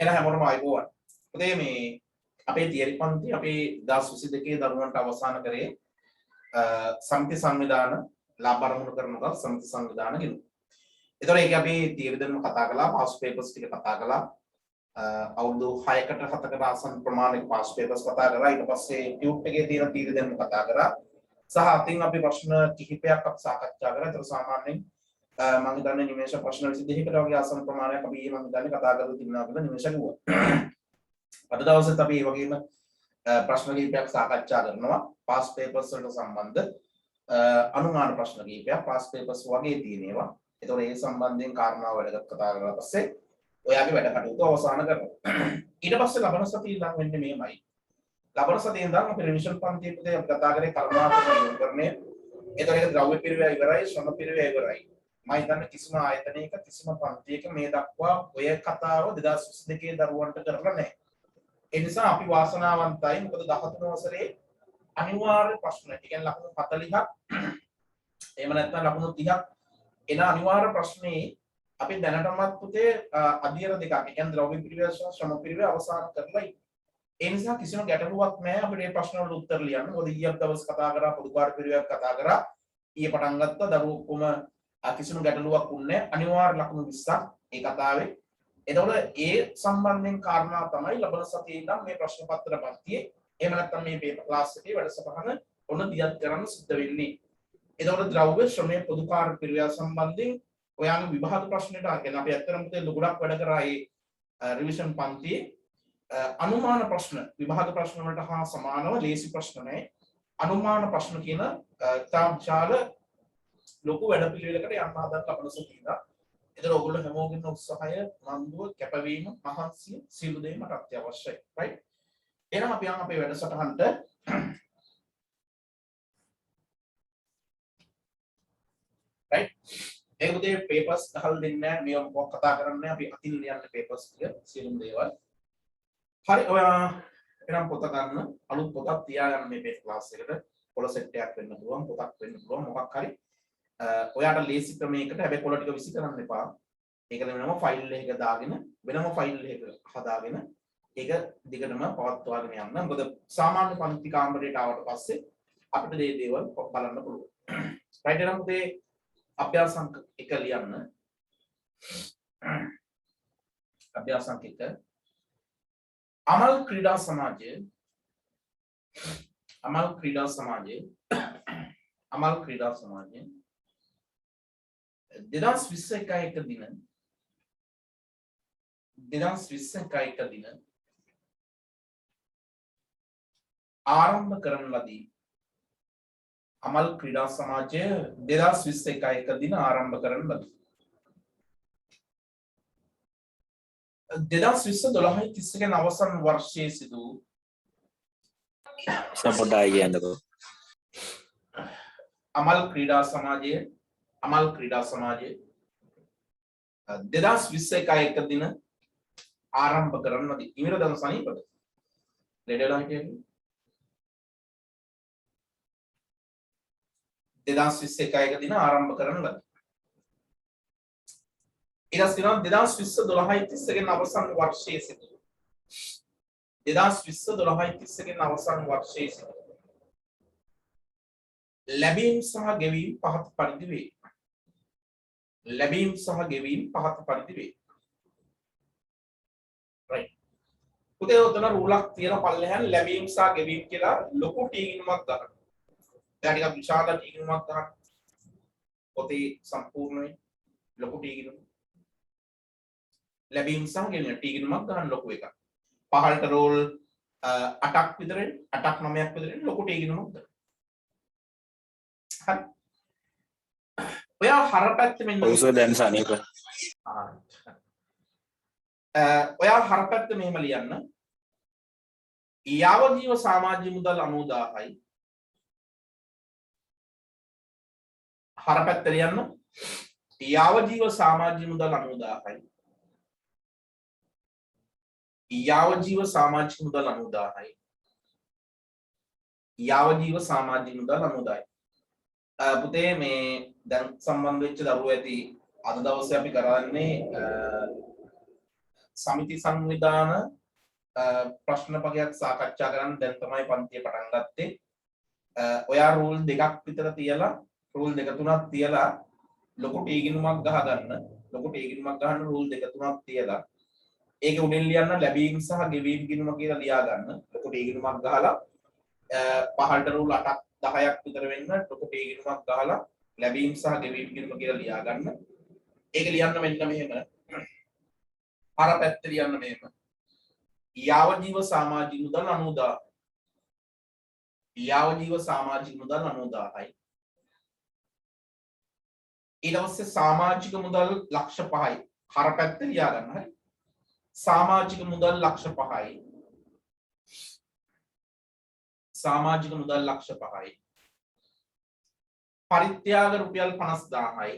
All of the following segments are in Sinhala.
එන හැමෝටම ආයිබෝවන්. පුතේ මේ අපේ තියරි පන්ති අපේ 2022 දරුවන්ට අවසන් කරේ සමිති සංවිධාන ලාභ අරමුණු කරනවා සමිති සංවිධාන ගෙනු. ඒතකොට ඒක අපි තියරි දෙන්න කතා කළා, පාස් පේපර්ස් ටික කතා කළා. අවුරුදු 6කට 7කට ආසන්න ප්‍රමාණයක පාස් පේපර්ස් කතා කරා. ඊට පස්සේ ටියුට් එකේ තියෙන තියරි දෙන්න කතා කරා. සහ අතින් අපි ප්‍රශ්න කිහිපයක් අපි සාකච්ඡා කරා. ඒතර සාමාන්‍යයෙන් මම හිතන්නේ නිමේෂ ප්‍රශ්න 22කට වගේ ආසන්න ප්‍රමාණයක් අපි මම හිතන්නේ කතා කරලා තිබුණා කියලා නිමේෂ කිව්වා. අද දවසෙත් අපි මේ වගේම ප්‍රශ්න කිහිපයක් සාකච්ඡා කරනවා. පාස් පේපර්ස් වලට සම්බන්ධ අනුමාන ප්‍රශ්න කිහිපයක් පාස් පේපර්ස් වගේ තියෙන ඒවා. ඒතකොට ඒ සම්බන්ධයෙන් කාරණා වැඩකට කතා කරලා පස්සේ ඔයාගේ වැඩ කටයුතු අවසන් කරනවා. ඊට පස්සේ ලබන සතියේ ඉඳන් වෙන්නේ මේමයි. ලබන සතියේ ඉඳන් අපි රිවිෂන් පන්තියේ පුතේ අපි කතා කරේ කර්මාන්තක යොමුකරණය. ඒතකොට ඒක ද්‍රව්‍ය පිරිවැය ඉවරයි, ශ්‍රම පිරිවැය ඉවරයි. මම හිතන්නේ කිසිම ආයතනයක කිසිම පන්තියක මේ දක්වා ඔය කතාව 2022 දරුවන්ට කරලා නැහැ. ඒ නිසා අපි වාසනාවන්තයි. මොකද 13 වසරේ අනිවාර්ය ප්‍රශ්න. ඒ කියන්නේ ලකුණු 40ක් එහෙම නැත්නම් ලකුණු 30ක් එන අනිවාර්ය ප්‍රශ්නේ අපි දැනටමත් පුතේ අධ්‍යයන දෙකක්. ඒ කියන්නේ ද්‍රව්‍ය පිරිවැය සහ ශ්‍රම පිරිවැය අවසන් කරලා ඒ නිසා කිසිම ගැටලුවක් නැහැ අපිට මේ ප්‍රශ්න වලට උත්තර ලියන්න. මොකද ඊයේ දවස් කතා කරා පොදු කාර්ය පිරිවැයක් කතා කරා. ඊයේ පටන් ගත්තා දරුවෝ ඔක්කොම කිසිම ගැටලුවක් උන්නේ නැහැ. අනිවාර්ය ලකුණු 20ක් ඒ කතාවේ. එතකොට ඒ සම්බන්ධයෙන් කාරණා තමයි ලබන සතියේ ඉඳන් මේ ප්‍රශ්න පත්‍ර පන්තියේ එහෙම නැත්නම් මේ පේපර් ක්ලාස් එකේ වැඩසටහන ඔන්න දියත් කරන්න සිද්ධ වෙන්නේ. එතකොට ද්‍රව්‍ය ශ්‍රමයේ පොදු කාර්ය පිරිවැය සම්බන්ධයෙන් ඔයාගේ විභාග ප්‍රශ්නෙට අරගෙන අපි ඇත්තටම පුතේ ගොඩක් වැඩ කරා ඒ රිවිෂන් පන්තියේ අනුමාන ප්‍රශ්න විභාග ප්‍රශ්න වලට හා සමානව ලේසි ප්‍රශ්න නැහැ. අනුමාන ප්‍රශ්න කියන තාම විශාල ලොකු වැඩ පිළිවෙලකට යන්න හදන ලබන සතියේ. ඒතර ඔයගොල්ලෝ හැමෝගෙම උත්සාහය, නන්දුව, කැපවීම, මහන්සිය සියලු දේ මට අත්‍යවශ්‍යයි. right? එහෙනම් අපි යන් අපේ වැඩසටහනට. right? ඒක උදේ පේපර්ස් ගහලා දෙන්නේ නැහැ. මේව මොකක් කතා කරන්නේ අපි අතින් ලියන්න පේපර්ස් ටික සියලුම දේවල්. හරි ඔයා එනම් පොත ගන්න අලුත් පොතක් තියාගන්න මේ පේපර් ක්ලාස් එකට. පොළ සෙට් එකක් වෙන්න පුළුවන්, පොතක් වෙන්න පුළුවන්, මොකක් හරි. ඔයාට ලේසි ක්‍රමයකට හැබැයි පොළ ටික විසි කරන්න එපා. ඒක වෙනම ෆයිල් එකක දාගෙන වෙනම ෆයිල් එකක හදාගෙන ඒක දිගටම පවත්වාගෙන යන්න. මොකද සාමාන්‍ය පන්ති කාමරයට ආවට පස්සේ අපිට මේ දේවල් බලන්න පුළුවන්. රයිට් එහෙනම් පුතේ අභ්‍යාසංක 1 ලියන්න. අභ්‍යාසංක 1 අමල් ක්‍රීඩා සමාජයේ 2021 දින ආරම්භ කරන ලදී. අමල් ක්‍රීඩා සමාජය 2021 දින ආරම්භ කරන ලදී. 2020 12:30 ගෙන අවසන් වර්ෂයේ සිදු සපොටා කියන්නකෝ. අමල් ක්‍රීඩා සමාජය 2021 දින ආරම්භ කරන ලදී. ඉමිර දන සනීපද? ලෙඩලා හිටියනේ. 2021 දින ආරම්භ කරන ලදී. ඊට පස්සේ 2020 12:30 ගෙන අවසන් වර්ෂයේ සිදු 2020 12:30 ගෙන අවසන් වර්ෂයේ සිදු ලැබීම් සහ ගෙවීම් පහත පරිදි වේ. ලැබීම් සහ ගෙවීම් පහත පරිදි වේ. right. පුතේ උතන රූලක් තියෙන පල්ලෙහාන් ලැබීම් සහ ගෙවීම් කියලා ලොකු ටීගිනුමක් ගන්න. දැන් ටිකක් විශාල ටීගිනුමක් ගන්න. පොතේ සම්පූර්ණයෙන් ලොකු ටීගිනුම. ලැබීම් සහ ගෙවීම් ටීගිනුමක් ගන්න ලොකු එකක්. පහළට රෝල් 8ක් විතරෙන් 8ක් 9ක් විතරෙන් ලොකු ටීගිනුමක් ගන්න. හරි. ඔයා හරපැත්තේ මෙන්න ඔව් දැන් සනීප. ඔයා හරපැත්තේ මෙහෙම ලියන්න. යාවජීව සමාජ මුදල් 90000යි. හරපැත්තේ ලියන්න. යාවජීව සමාජ මුදල් 90000යි. යාවජීව සමාජ මුදල් 90000යි. යාවජීව සමාජ මුදල් 90000යි. පුතේ මේ දැන් සම්බන්ධ වෙච්ච දරුවෝ ඇති අද දවසේ අපි කරන්නේ සමිති සංවිධාන ප්‍රශ්න පගයක් සාකච්ඡා කරන්න දැන් තමයි පන්තිය පටන් ගත්තේ. ඔයා රූල් දෙකක් විතර තියලා රූල් දෙක තුනක් තියලා ලොකු ටීගිනුමක් ගහගන්න. ලොකු ටීගිනුමක් ගහන්න රූල් දෙක තුනක් තියලා ඒක උඩින් ලියන්න ලැබීම් සහ ගෙවීම් ගිණුම කියලා ලියා ගන්න. ලොකු ටීගිනුමක් ගහලා පහළට රූල් 8ක් 10ක් විතර වෙන්න ලොකු ටීගිනුමක් ගහලා ලැබීම් සහ ගෙවීම් ගිණුම කියලා ලියා ගන්න. ඒක ලියන්න මෙන්න මෙහෙම. අර පැත්ත ලියන්න මෙහෙම. යාවජීව සමාජික මුදල් 90000. යාවජීව සමාජික මුදල් 90000යි. ඊට පස්සේ සමාජික මුදල් ලක්ෂ 5යි. හර පැත්ත ලියා ගන්න. හරි. සමාජික මුදල් ලක්ෂ 5යි. සමාජික මුදල් ලක්ෂ 5යි. පරිත්‍යාග රුපියල් 50000යි.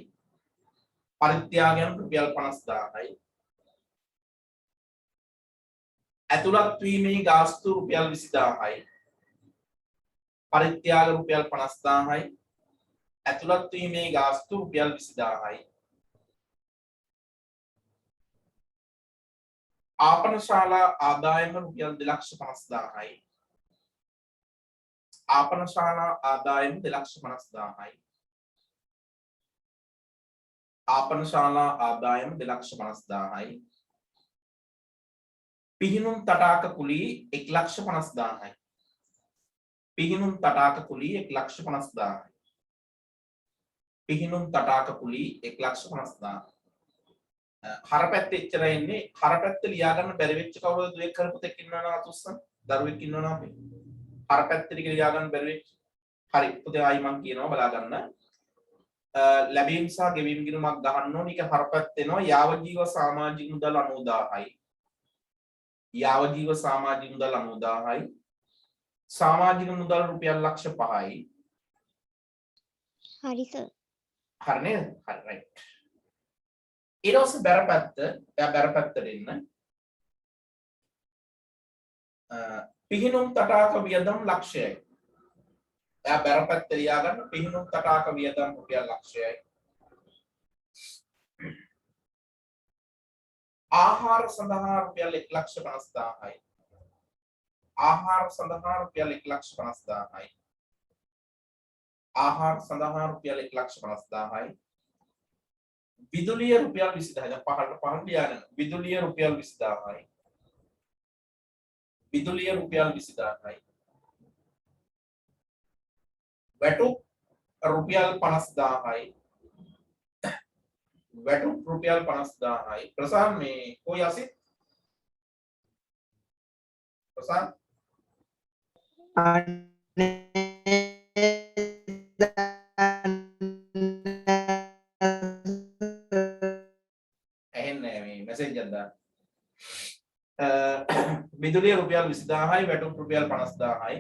පරිත්‍යාගයන් රුපියල් 50000යි. ඇතුළත් වීමේ ගාස්තු රුපියල් 20000යි. පරිත්‍යාග රුපියල් 50000යි. ඇතුළත් වීමේ ගාස්තු රුපියල් 20000යි. ආපනශාලා ආදායම රුපියල් 2,50,000යි. ආපනශාලා ආදායම 2,50,000යි. ආපනශාලා ආදායම 2,50,000යි. පිහිනුම් තටාක කුලී 1,50,000යි. පිහිනුම් තටාක කුලී 1,50,000යි. පිහිනුම් තටාක කුලී 1,50,000යි. හර පැත්තේ ඉච්චරයි ඉන්නේ. හර පැත්ත ලියා ගන්න බැරි වෙච්ච කවුරුද දුවෙක් කරපුතෙක් ඉන්නවනම් අතුස්සන් දරුවෙක් ඉන්නවනම් අපි හර පැත්තේ ටික ලියා ගන්න බැරි වෙච්ච. හරි පුතේ ආයි මං කියනවා බලා ගන්න. ලැබීම් සහ ගෙවීම් ගිණුමක් ගහන්න ඕනේ. ඒක හර පැත්ත එනවා. යාවජීව සමාජික මුදල් 90000යි. යාවජීව සමාජික මුදල් 90000යි. සමාජික මුදල් රුපියල් ලක්ෂ 5යි. හරි සර්. හරි නේද? හරි රයිට්. ඊට පස්සේ බැරපැත්ත, එයා බැරපැත්තට එන්න. පිහිනුම් තටාක වියදම් ලක්ෂයයි. එයා බැරපැත්ත ලියා ගන්න පිහිනුම් තටාක වියදම් රුපියල් ලක්ෂයයි. ආහාර සඳහා රුපියල් 1,50,000යි. ආහාර සඳහා රුපියල් 1,50,000යි. ආහාර සඳහා රුපියල් 1,50,000යි. විදුලිය රුපියල් 20000යි. පහළ ලියාගෙන විදුලිය රුපියල් 20000යි. විදුලිය රුපියල් 20000යි. වැටුප් රුපියල් 50000යි. වැටුප් රුපියල් 50000යි. ප්‍රසාන් මේ කොයි අසිත්? ප්‍රසාන් ඇහෙන්නේ මේ මැසේජ් එකක් දාන්න. විදුලිය රුපියල් 20000යි. වැටුප් රුපියල් 50000යි.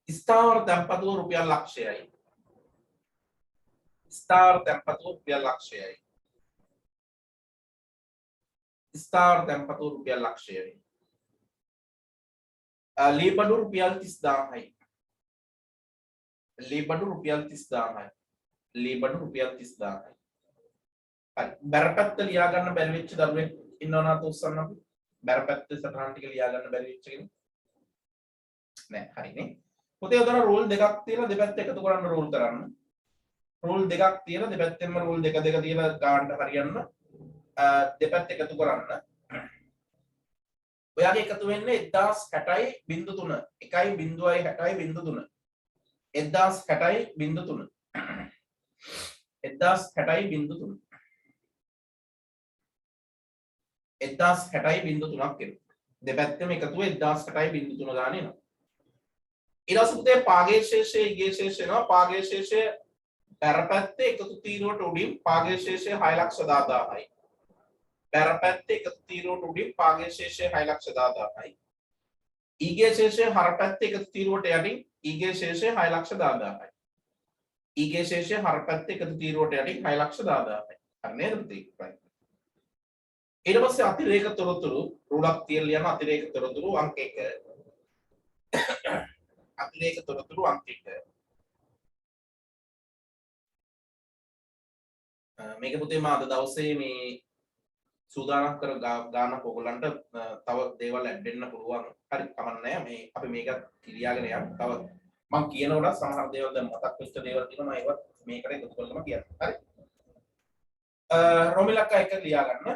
ස්ථාවර තැන්පතුව රුපියල් ලක්ෂයයි. ස්ථාවර තැන්පතුව රුපියල් ලක්ෂයයි. ස්ථාවර තැන්පතුව රුපියල් ලක්ෂයයි. ලීබඩු රුපියල් 30000යි. ලීබඩු රුපියල් 30000යි. ලීබඩු රුපියල් 30000යි. හරි. බැරපැත්ත ලියා ගන්න බැරි වෙච්ච දරුවෙක් ඉන්නව නේද උස්සන්න අපි? බැරපැත්ත සටහන් ටික ලියා ගන්න බැරි වෙච්ච කෙනෙක් නෑ. හරිනේ. පුතේ උදේට රූල් දෙකක් තියලා දෙපැත්ත එකතු කරන්න රූල් කරන්න. රූල් දෙකක් තියලා දෙපැත්තෙන්ම රූල් දෙක තියලා ගන්න හරියන්න දෙපැත්ත එකතු කරන්න. ඔයාගේ එකතු වෙන්නේ 1060යි 0.3 1.60යි 0.3 1060යි 0.3 1060යි 0.3 1060යි 0.3ක් එනවා. දෙපැත්තෙම එකතුව 1060යි 0.3 ගාන එනවා. ඊට පස්සේ පුතේ පාගේ ශේෂය ඊගේ ශේෂය එනවා. පාගේ ශේෂය බැරපැත්තේ එකතු තීරුවට උඩින් පාගේ ශේෂය 6,10,000යි. බැරපැත්තේ එකතු තීරුවට උඩින් පාගේ ශේෂය 6,10,000යි. ඊගේ ශේෂය හරපැත්තේ එකතු තීරුවට යටින් ඊගේ ශේෂය 6,10,000යි. ඊගේ ශේෂය හරපැත්තේ එකතු තීරුවට යටින් 6,10,000යි. හරි නේද පුතේ? ඊට පස්සේ අතිරේක තොරතුරු රූලක් තියලා ලියන අතිරේක තොරතුරු අංක 1. අතිරේක තොරතුරු අංක 1. මේක පුතේ මා අද දවසේ මේ සූදානම් කර ගන්න ඕගොල්ලන්ට තව දේවල් ඇඩ් වෙන්න පුළුවන්. හරි කමන්නේ මේ අපි මේක කිරියාගෙන යන්න. තව මම කියනකොට සමහර දේවල් දැන් මතක් වෙච්ච දේවල් තියෙනවා ඒවත් මේකට එකතු කරලා කියන්න. හරි. රොමිලක්ක එක ලියා ගන්න.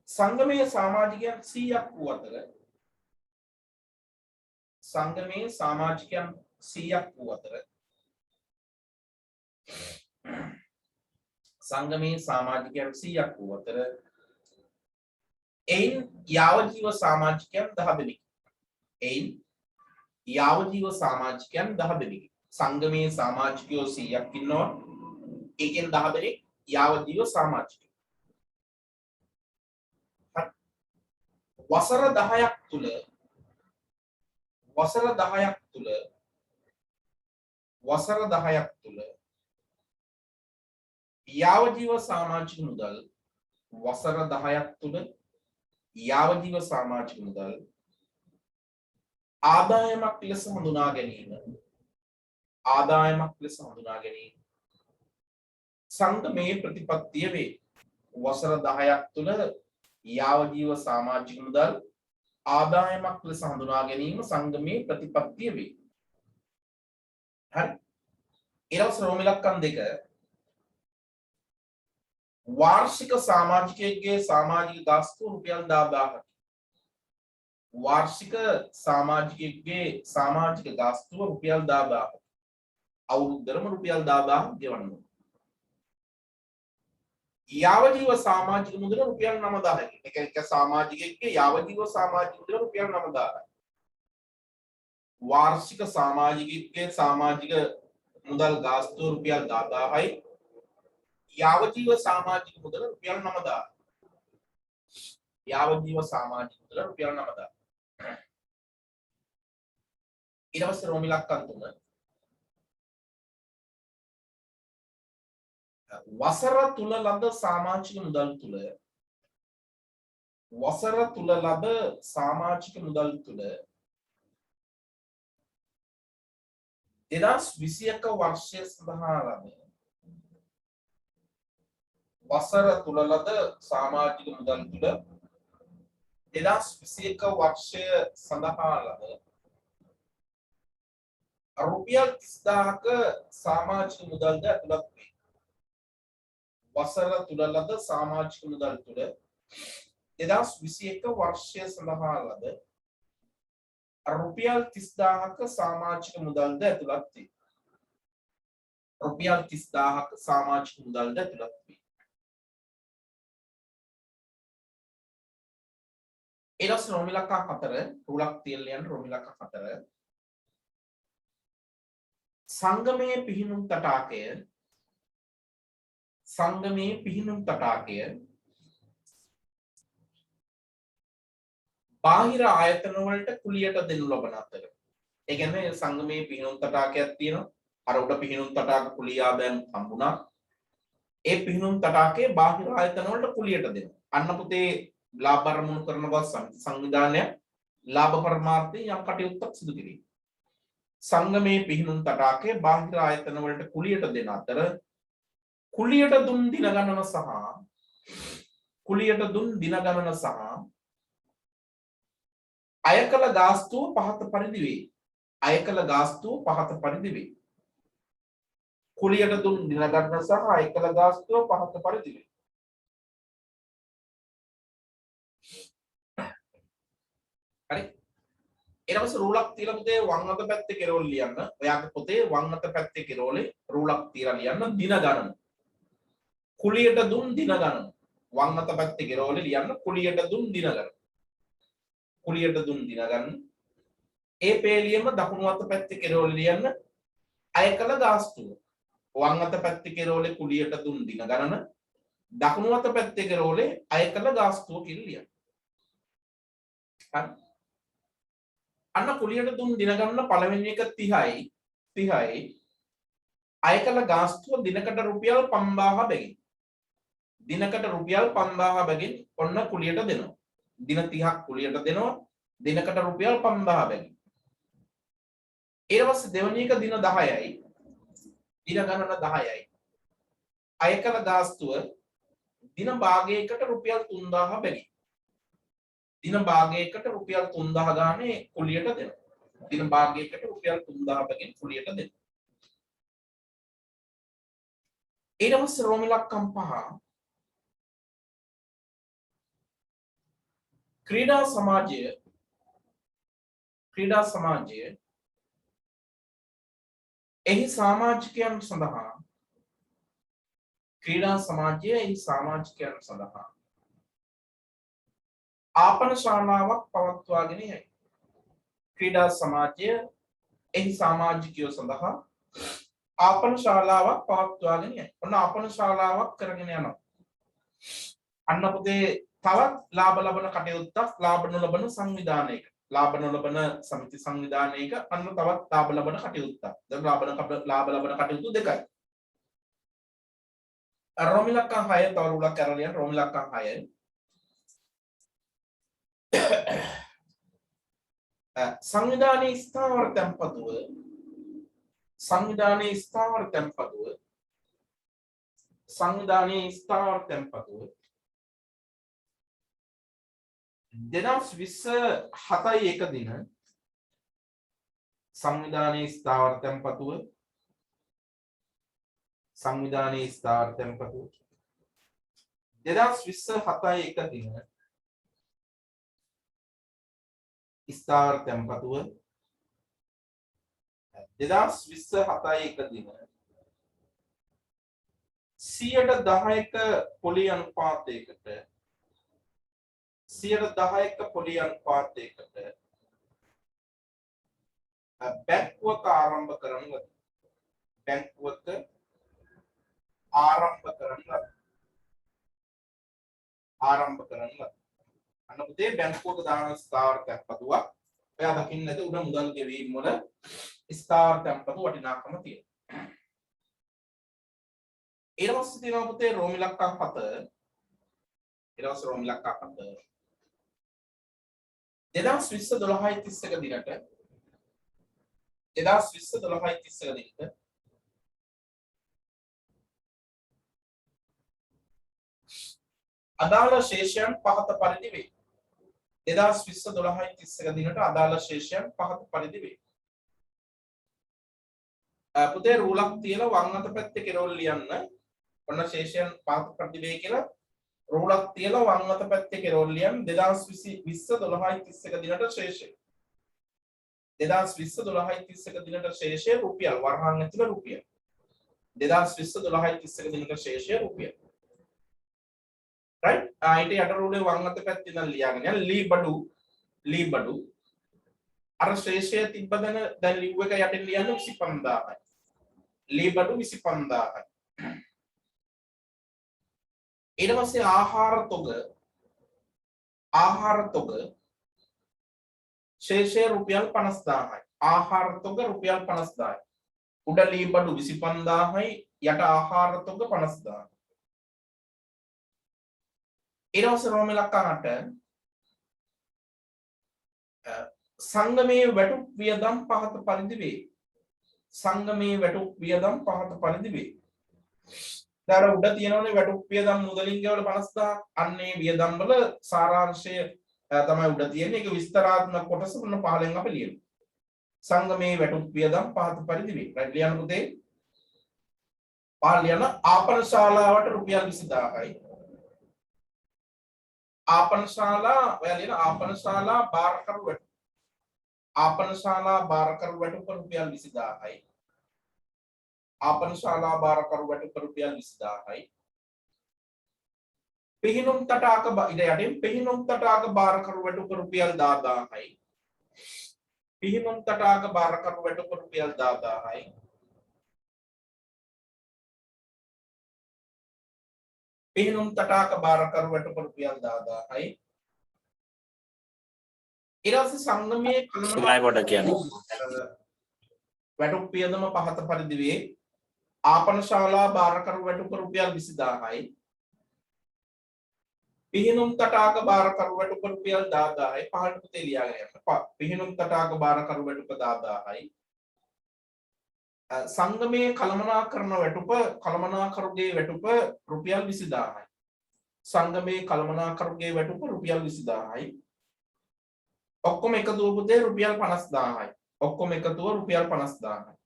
සංගමයේ සමාජිකයන් 100ක් වූ අතර සංගමයේ සමාජිකයන් 100ක් වූ අතර සංගමයේ සමාජිකයන් 100ක් වූ අතර එයින් යාවජීව සමාජිකයන් 10 දෙනෙක්. එයින් යාවජීව සමාජිකයන් 10 දෙනෙක්. සංගමයේ සමාජිකයෝ 100ක් ඉන්නවා. ඒකෙන් 10 දෙනෙක් යාවජීව සමාජිකයෝ. වසර 10ක් තුල යාවජීව සමාජික මුදල් වසර 10ක් තුල යාවජීව සමාජික මුදල් ආදායමක් ලෙස හඳුනා ගැනීම සංගමේ ප්‍රතිපත්තිය වේ. වසර 10ක් තුල යාවජීව සමාජික මුදල් ආදායමක් ලෙස හඳුනා ගැනීම සංගමේ ප්‍රතිපත්තිය වේ. හරි. ඊළඟ ශ්‍රෝමිලක්කම් 2 वार्षिक सामाजिकයේ सामाजिक गास्तु रुपया 10000ක්. वार्षिक सामाजिकයේ सामाजिक गास्तु रुपया 10000ක්. අවුරුද්දටම रुपया 10000ක් ගෙවන්න. යාවජීව सामाजिक මුදල रुपया 9000ක්. එක सामाजिकයේ යාවජීව सामाजिक මුදල रुपया 9000ක්. वार्षिक सामाजिकයේ सामाजिक मुदल गास्तु रुपया 10000යි. यावजीव सामाजिक मुद्रा रुपया 9000. यावजीव सामाजिक मुद्रा रुपया 9000. ඊළඟ රෝමිලක්කම් 3 වසර තුල ලද සමාජික මුදල් තුල 2021 වර්ෂය සඳහා ලද වසර තුල ලද සමාජික මුදල් තුල 2021 වර්ෂය සඳහා ලද රුපියල් 30000ක සමාජික මුදල්ද ඇතුළත් වේ. වසර තුල ලද සමාජික මුදල් තුල 2021 වර්ෂය සඳහා ලද රුපියල් 30000ක සමාජික මුදල්ද ඇතුළත් වේ. රුපියල් 30000ක සමාජික මුදල්ද ඇතුළත් වේ. ඊළඟ රෝමිලක්ක 4 රුලක් තියලා යන රෝමිලක්ක 4 සංගමයේ පිහිනුම් තටාකය බාහිර ආයතන වලට කුලියට දෙනු ලබන අතර. ඒ කියන්නේ සංගමයේ පිහිනුම් තටාකයක් තියෙනවා. අර උඩ පිහිනුම් තටාක කුලිය ආදායම් හම්බුණා. ඒ පිහිනුම් තටාකයේ බාහිර ආයතන වලට කුලියට දෙනවා. අන්න පුතේ ලාභ අරමුණු කරන බස් සංවිධානය ලාභ පරමාර්ථයෙන් යම් කටයුත්තක් සිදු කිරීම. සංගමයේ පිහිනුම් තටාකයේ බාහිර ආයතන වලට කුලියට දෙන අතර කුලියට දුන් දින ගණන සහ අයකල ගාස්තුව පහත පරිදි වේ. කුලියට දුන් දින ගණන සහ අයකල ගාස්තුව පහත පරිදි වේ. හරි. ඊළඟට රූලක් තියලා පුතේ වම් අත පැත්තේ කෙරෝල් ලියන්න. ඔයාගේ පොතේ වම් අත පැත්තේ කෙරෝලේ රූලක් තියලා ලියන්න දින ගණන. කුලියට දුන් දින ගණන. වම් අත පැත්තේ කෙරෝලේ ලියන්න කුලියට දුන් දින ගණන. ඒ පේලියම දකුණු අත පැත්තේ කෙරෝලේ ලියන්න අයකල ගාස්තුව. වම් අත පැත්තේ කෙරෝලේ කුලියට දුන් දින ගණන. දකුණු අත පැත්තේ කෙරෝලේ අයකල ගාස්තුව කියලා ලියන්න. හරි. අන්න කුලියට දුන් දින ගණන පළවෙනි එක 30යි අයකල ගාස්තුව දිනකට රුපියල් 5000 බැගින්. ඔන්න කුලියට දෙනවා. දින 30ක් කුලියට දෙනවා. දිනකට රුපියල් 5000 බැගින්. ඊට පස්සේ දෙවෙනි එක දින 10යි. දින ගණන 10යි. අයකල ගාස්තුව දින භාගයකට රුපියල් 3000 බැගින්. දින භාගයකට රුපියල් 3000 ගානේ කුලියට දෙනවා. දින භාගයකට රුපියල් 3000 බැගින් කුලියට දෙනවා. ඊට පස්සේ රෝම ඉලක්කම් 5 ක්‍රීඩා සමාජය එහි සමාජිකයන් සඳහා ආපන ශාලාවක් පවත්වාගෙන යයි. ක්‍රීඩා සමාජය එහි සමාජිකයෝ සඳහා ආපන ශාලාවක් පවත්වාගෙන යයි. ඔන්න ආපන ශාලාවක් කරගෙන යනවා. අන්න පුතේ තවත් ලාභ ලබන කටයුත්තක් ලාභ නොලබන සංවිධානයක ලාභ නොලබන සමිති සංවිධානයක අන්න තවත් ලාභ ලබන කටයුත්තක්. දැන් ලාභ ලබන කටයුතු දෙකයි. රෝම ඉලක්කම් 6 තව රුලක් කරලා යන රෝම ඉලක්කම් 6 සංවිධානයේ ස්ථාවර තැන්පතුව 2027 දින සංවිධානයේ ස්ථාවර තැන්පතුව 2027 දින ස්ථාවර තැන්පතුව 2027 දින 110ක පොලි අනුපාතයකට 10ක පොලි අනුපාතයකට බැංකුවක ආරම්භ කරන ලද අන්න පුතේ බැංකුවක දාන ස්ථාවර තැන්පතුවක් ඔයා දකින්න ඇති උඩ මුදල් ගෙවීම් වල ස්ථාවර තැන්පතු වටිනාකම තියෙනවා. ඊට පස්සේ තියෙනවා පුතේ රෝම ඉලක්කම් 7 2020 12/31 දිනට අදාළ ශේෂයන් පහත පරිදි වේ. 2020 12/31 දිනට අදාළ ශේෂයන් පහත පරිදි වේ. පුතේ රූලක් තියලා වම් අත පැත්තේ කෙරවල ලියන්න. ඔන්න ශේෂයන් පහත පරිදි වේ කියලා රූලක් තියලා වම් අත පැත්තේ කෙරවල ලියන්න 2020 12/31 දිනට ශේෂය. 2020 12/31 දිනට ශේෂය රුපියල් වරහන් ඇතුළේ රුපියල්. 2020 12/31 දිනට ශේෂය රුපියල්. right ඊට යට රූලේ වම් අත පැත්තේ ඉඳන් ලියාගෙන යන්න ලී බඩු අර ශේෂය තිබ්බදන දැන් ලිව් එක යටින් ලියන්න 25000යි ලී බඩු 25000යි ඊට පස්සේ ආහාර තොග ශේෂය රුපියල් 50000යි ආහාර තොග රුපියල් 50000යි උඩ ලී බඩු 25000යි යට ආහාර තොග 50000යි ඊළඟ රෝම ඉලක්කම් 8 සංගමයේ වැටුප් වියදම් පහත පරිදි වේ. දැන් උඩ තියෙනවනේ වැටුප් වියදම් මුදලින් ගෙවල 50000 අන්නේ වියදම් වල සාරාංශය තමයි උඩ තියෙන්නේ. ඒක විස්තරාත්මක කොටස මොන පහලෙන් අපි ලියමු. සංගමයේ වැටුප් වියදම් පහත පරිදි වේ. right ලියන්න පුතේ. පහල ලියන ආපන ශාලාවට රුපියල් 20000යි. ආපනශාලා බාරකරු වැටුප රුපියල් 20000යි. ආපනශාලා බාරකරු වැටුප රුපියල් 20000යි. පිහිනුම් තටාක බාරකරු වැටුප රුපියල් 10000යි. පිහිනුම් තටාක බාරකරු වැටුප රුපියල් 10000යි. පිහිනුම් තටාක බාරකරු වැටුප රුපියල් 10000යි. ඊට සංගමයේ වැටුප් වියදම පහත පරිදි වේ. ආපනශාලා බාරකරු වැටුප රුපියල් 20000යි. පිහිනුම් තටාක බාරකරු වැටුප රුපියල් 10000යි. පහළට පුතේ ලියාගෙන යන්න. පිහිනුම් තටාක බාරකරු වැටුප 10000යි. සංගමයේ කළමනාකරන වැටුප කළමනාකරුගේ වැටුප රුපියල් 20000යි. සංගමේ කළමනාකරුගේ වැටුප රුපියල් 20000යි. ඔක්කොම එකතුව පුතේ රුපියල් 50000යි. ඔක්කොම එකතුව රුපියල් 50000යි.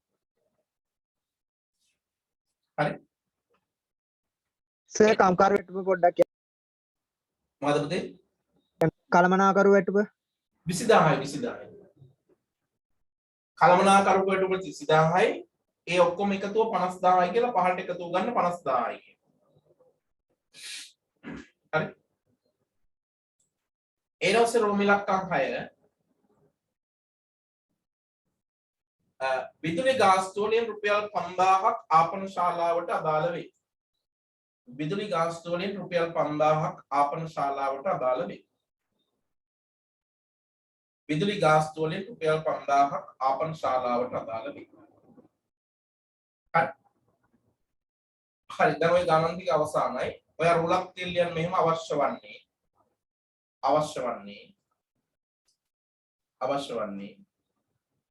හරි? සර් කම්කාර වැටුප පොඩ්ඩක් මොකද පුතේ? කළමනාකරු වැටුප 20000යි. කළමනාකරු වැටුප 20000යි. ඒ ඔක්කොම එකතුව 50000යි කියලා පහළට එකතුව ගන්න 50000යි. හරි? ඊට පස්සේ රෝමිලක්කම් 6 විදුලි ගාස්තු වලින් රුපියල් 5000ක් ආපන ශාලාවට අදාළ වේ. විදුලි ගාස්තු වලින් රුපියල් 5000ක් ආපන ශාලාවට අදාළ වේ. විදුලි ගාස්තු වලින් රුපියල් 5000ක් ආපන ශාලාවට අදාළ වේ. හරි දැන් ඔය ගණන් ටික අවසానයි. ඔය රුලක් තියලියන් මෙහෙම අවශ්‍ය වන්නේ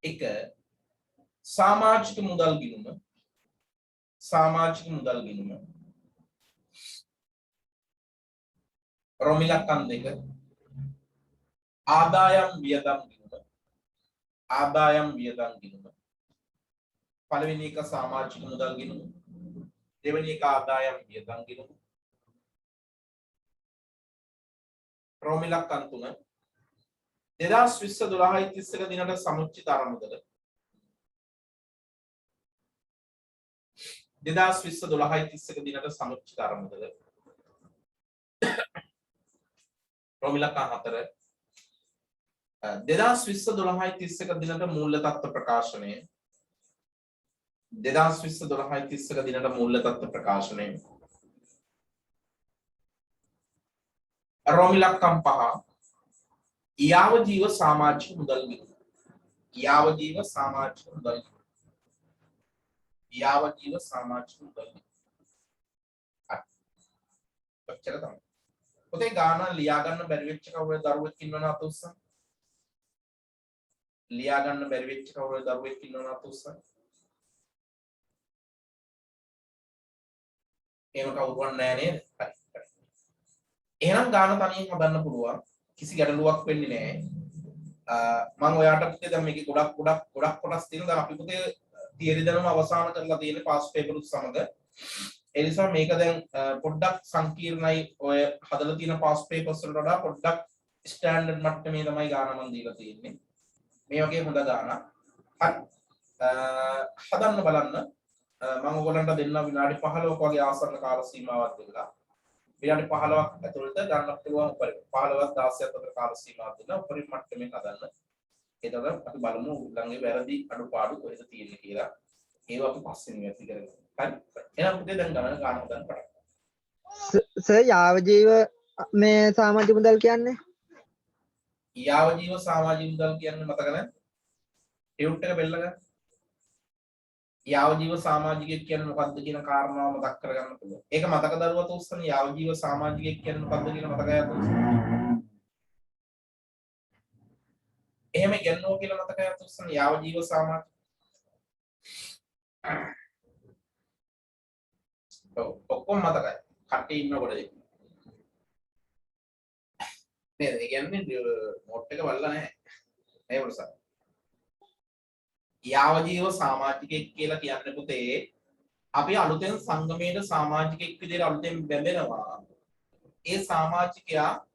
එක සමාජික මුදල් ගිණුම රොමිලක්කම් 2 ආදායම් වියදම් ගිණුම පළවෙනි එක සමාජික මුදල් ගිණුම දෙවෙනි එක ආදායම් වියදම් ගිණුම රොමිලක්කම් 3 2020 12යි 31 දිනට සමුච්චිත අරමුදල 2020 12යි 31 දිනට සමුච්චිත අරමුදල රොමිලක්කම් 4 2020 12යි 31 දිනට මූල්‍ය තත්ත්ව ප්‍රකාශනය 2020 12යි 31 දිනට මූල්‍ය තත්ත්ව ප්‍රකාශනය රොමිලක්කම් 5 යාවජීව සමාජික මුදල් ගිණුම යාවජීව සමාජික මුදල් ඔච්චර තමයි. පොතේ ගාන ලියා ගන්න බැරි වෙච්ච කවුරු දරුවෙක් ඉන්නවද අත උස්සන්න? ලියා ගන්න බැරි වෙච්ච කවුරු දරුවෙක් ඉන්නවද අත උස්සන්න? එහෙම කවුරුවත් නැහැ නේද? හරි. එහෙනම් ගාන තනියෙන් හදන්න පුළුවන්. කිසි ගැටලුවක් වෙන්නේ නැහැ. මම ඔයාට පුතේ දැන් මේකේ ගොඩක් කොටස් තියෙනවා. දැන් අපි පුතේ තියරි දැනුම අවසන් කරලා තියෙන්නේ පාස් පේපර් උත් සමග. ඒ නිසා මේක දැන් පොඩ්ඩක් සංකීර්ණයි. ඔය හදලා තියෙන පාස් පේපර්ස් වලට වඩා පොඩ්ඩක් ස්ටෑන්ඩඩ් මට්ටමේ තමයි ගාන මම දීලා තියෙන්නේ. මේ වගේ හොඳ ගානක්. හරි. හදන්න බලන්න. මම ඔයගොල්ලන්ට දෙන්න විනාඩි 15ක වගේ ආසන්න කාල සීමාවක් දෙලා. විනාඩි 15ක් ඇතුළත ගන්න පුළුවන් උපරිම 15ක් 16ක් අතර කාල සීමාවක් දෙලා උපරිම මට්ටමේ හදන්න. එතකොට අපි බලමු ළඟේ වැරදි අඩුපාඩු කොහෙද තියෙන්නේ කියලා. ඒව අපි පස්සේ ඉවැසි කරගමු. හරි. එහෙනම් පුතේ දැන් ගණන ගන්න හදන්න පටන් ගන්න. සර් යාවජීව මේ සමාජික මුදල් කියන්නේ යාවජීව සමාජික මුදල් කියන්නේ මතක නැහැ? ටියුට් එක බෙල්ල ගන්න. යාවජීව සමාජිකයෙක් කියන්නේ මොකක්ද කියන කාරණාව මතක් කරගන්න පුළුවන්. ඒක මතක දරුවා තෝස්සන යාවජීව සමාජිකයෙක් කියන්නේ මොකක්ද කියන මතකය තෝස්සන. එහෙම ගන්නෝ කියලා මතකය තෝස්සන යාවජීව සමාජික. ඔක්කොම මතකයි. කට්ටිය ඉන්නකොට නේද? ඒ කියන්නේ නෝට් එක බලලා නැහැ. ඒ වලස. යාවජීව සමාජිකයෙක් කියලා කියන්නේ පුතේ අපි අලුතෙන් සංගමයේ සමාජිකයෙක් විදිහට අලුතෙන් බැඳෙනවා. ඒ සමාජිකයා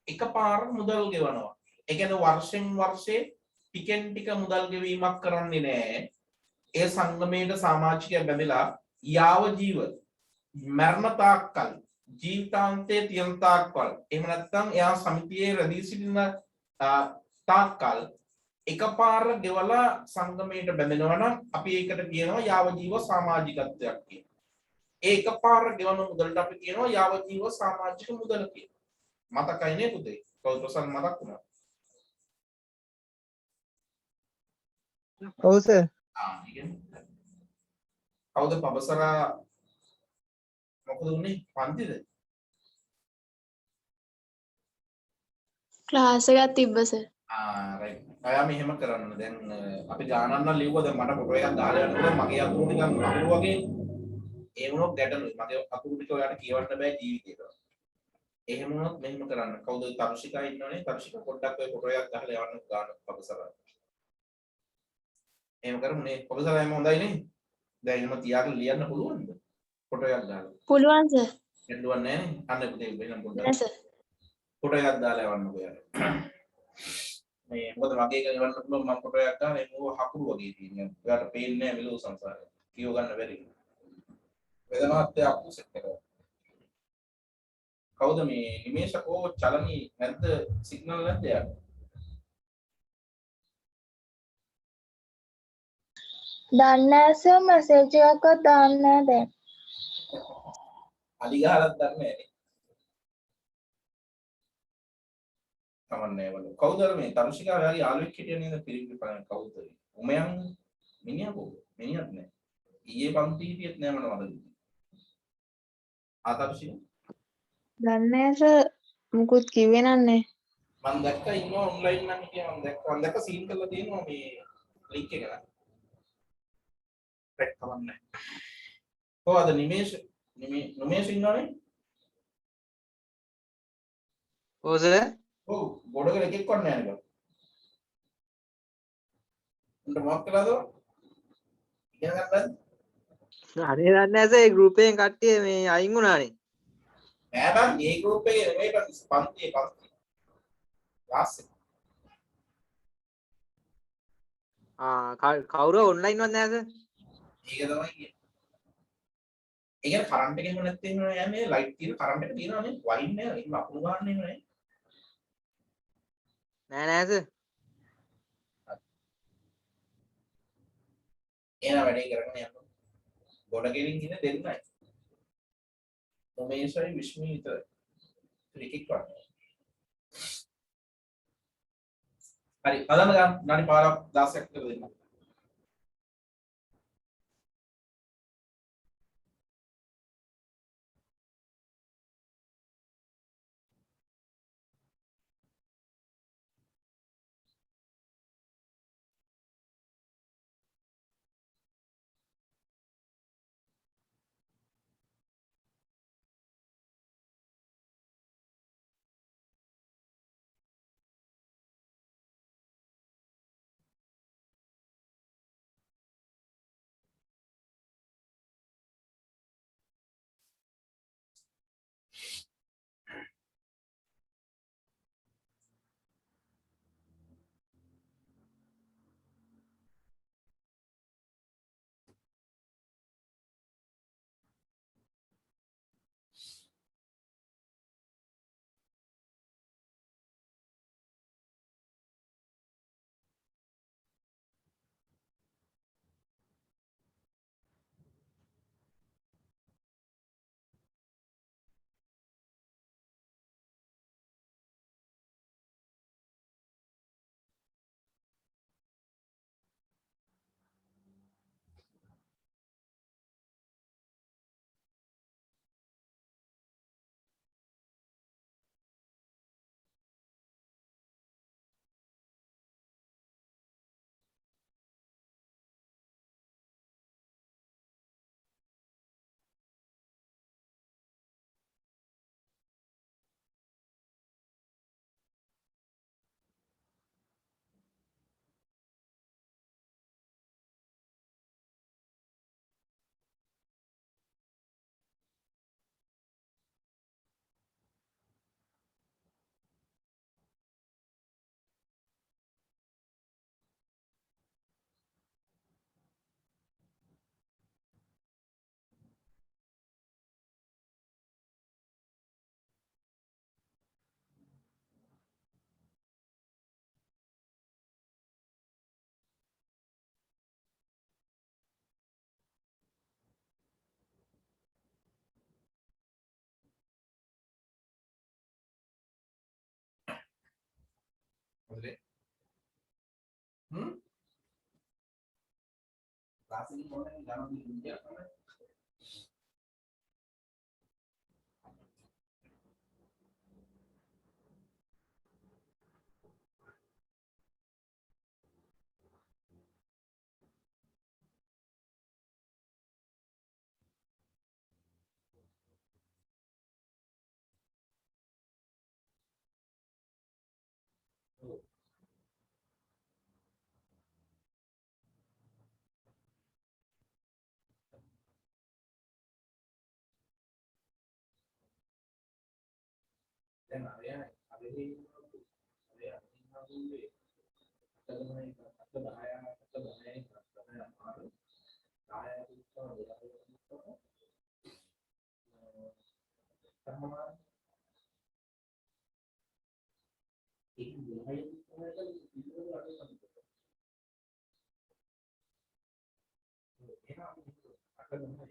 එකපාර මුදල් ගෙවනවා. ඒ කියන්නේ වර්ෂෙන් වර්ෂේ ටිකෙන් ටික මුදල් ගෙවීමක් කරන්නේ නැහැ. ඒ සංගමයේ සමාජිකයා බැඳලා යාවජීව මරණ තාක්කල් ජීවිතාන්තයේ තියෙන තාක්කල් එහෙම නැත්නම් එයා සමිතියේ රැඳී සිටින තාක්කල් එකපාර ගෙවලා සංගමයට බැඳෙනවා නම් අපි ඒකට කියනවා යාවජීව සමාජිකත්වයක් කියලා. ඒ එකපාර ගෙවන මුදලට අපි කියනවා යාවජීව සමාජික මුදල කියලා. මතකයි නේ පුතේ? කවුරුසන් මතක් වුණා? ඔව් සර් කවුද පබසරා මොකද උනේ පන්තිද? ක්ලාස් එකක් තිබ්බ සර්. රයිට්. අයා මෙහෙම කරන්න. දැන් අපි ගානක් නම් ලිව්වා. දැන් මට ෆොටෝ එකක් දාලා යනකොට මගේ අකුරු නිකන් අකුරු වගේ ඒ වුණොත් ගැටලුයි. මගේ අකුරු ටික ඔයාලට කියවන්න බෑ ජීවිතේට. එහෙම වුණොත් මෙහෙම කරන්න. කවුද තරුෂිකා ඉන්නවනේ. තරුෂිකා පොඩ්ඩක් ඔය ෆොටෝ එකක් ගහලා යවන්න ගන්න පොබසරා. එහෙම කරමු නේ. පොබසරා එම හොඳයි නේ. දැන් එහෙම තියාගෙන ලියන්න පුළුවන්ද? ෆොටෝ එකක් ගහලා. පුළුවන් සර්. හෙළුවක් නැහැ නේ. අන්න පුතේ වෙනම් පොඩ්ඩක්. නෑ සර්. ෆොටෝ එකක් දාලා යවන්නකෝ යාර. මේ මොකද මගේ එක එවන්න පුළුවන් මම ෆොටෝ එකක් ගන්න ඒක හකුරු වගේ තියෙනවා. ඔයාලට පේන්නේ නැහැ මෙලෝ සංසාරේ. කියව ගන්න බැරි. වෙදමහත්ය අපුසෙත් කරා. කවුද මේ නිමේෂකෝ චලනී නැද්ද සිග්නල් නැද්ද යාර? දන්නේ නෑ සර් මැසේජ් එකක්වත් දාන්න නෑ දැන්. අලි ගහලත් දන්නේ නැහැ නේ. කමන්නේ වල. කවුද මේ තරුෂිකා ඔයාගේ යාළුවෙක් හිටිය නේද පිරිමි පණ කවුද? උමයන් මිනිහා කවුද? මිනිහක් නෑ. ඊයේ පන්ති හිටියෙත් නෑ මම වදලා. ආතරුෂිකා දන්නේ නෑ සර් මුකුත් කිව්වේ නන්නේ. මම දැක්කා ඉන්නවා ඔන්ලයින් නම් හිටියා මම දැක්ක සීන් කරලා තියෙනවා මේ ලින්ක් එක නේද? පැක් කවන්නේ. කොහොමද නිමේෂ ඉන්නවනේ? ඔව් සර්. ඔව් ගොඩකට එකෙක් වන්නේ නැහැ නේද? උන්ට මොකක් කළාද? ඉගෙන ගන්නද? අනේ දන්නේ නැහැ සර් ඒ ගෲප් එකෙන් කට්ටිය මේ අයින් වුණානේ. නෑ බං මේ ගෲප් එකේ නෙමෙයි පන්ති ක්ලාස් එක. කවුරු ඔන්ලයින් වත් නැහැ සර්. ඒක තමයි කියන්නේ. ඒ කියන්නේ කරන්ට් එක එහෙම නැත්නම් යන්නේ ලයිට් තියෙන කරන්ට් එක තියෙනවා නේ වයින් නෑ ඒක අකුණු ගන්න නෙමෙයි. නෑ සර්. එන වැඩේ කරගෙන යන්න. ගොඩ ගෙලින් ඉන්නේ දෙන්නයි. උමේෂයි විශ්මී විතරයි. ක්‍රිකට් වගේ. හරි හදන්න ගන්න. නානි පාරක් 16ක් විතර දෙන්න. හොඳේ. ක්ලාස් එකේ මොනවද ගන්න දෙන්නේ? දැන් අරයා අරේ අරයා අරේ අතගමයි අත 10 අත 10 තමයි අමාරු 10 විතර තමයි ඒක 10 විතර අඩු කරනවා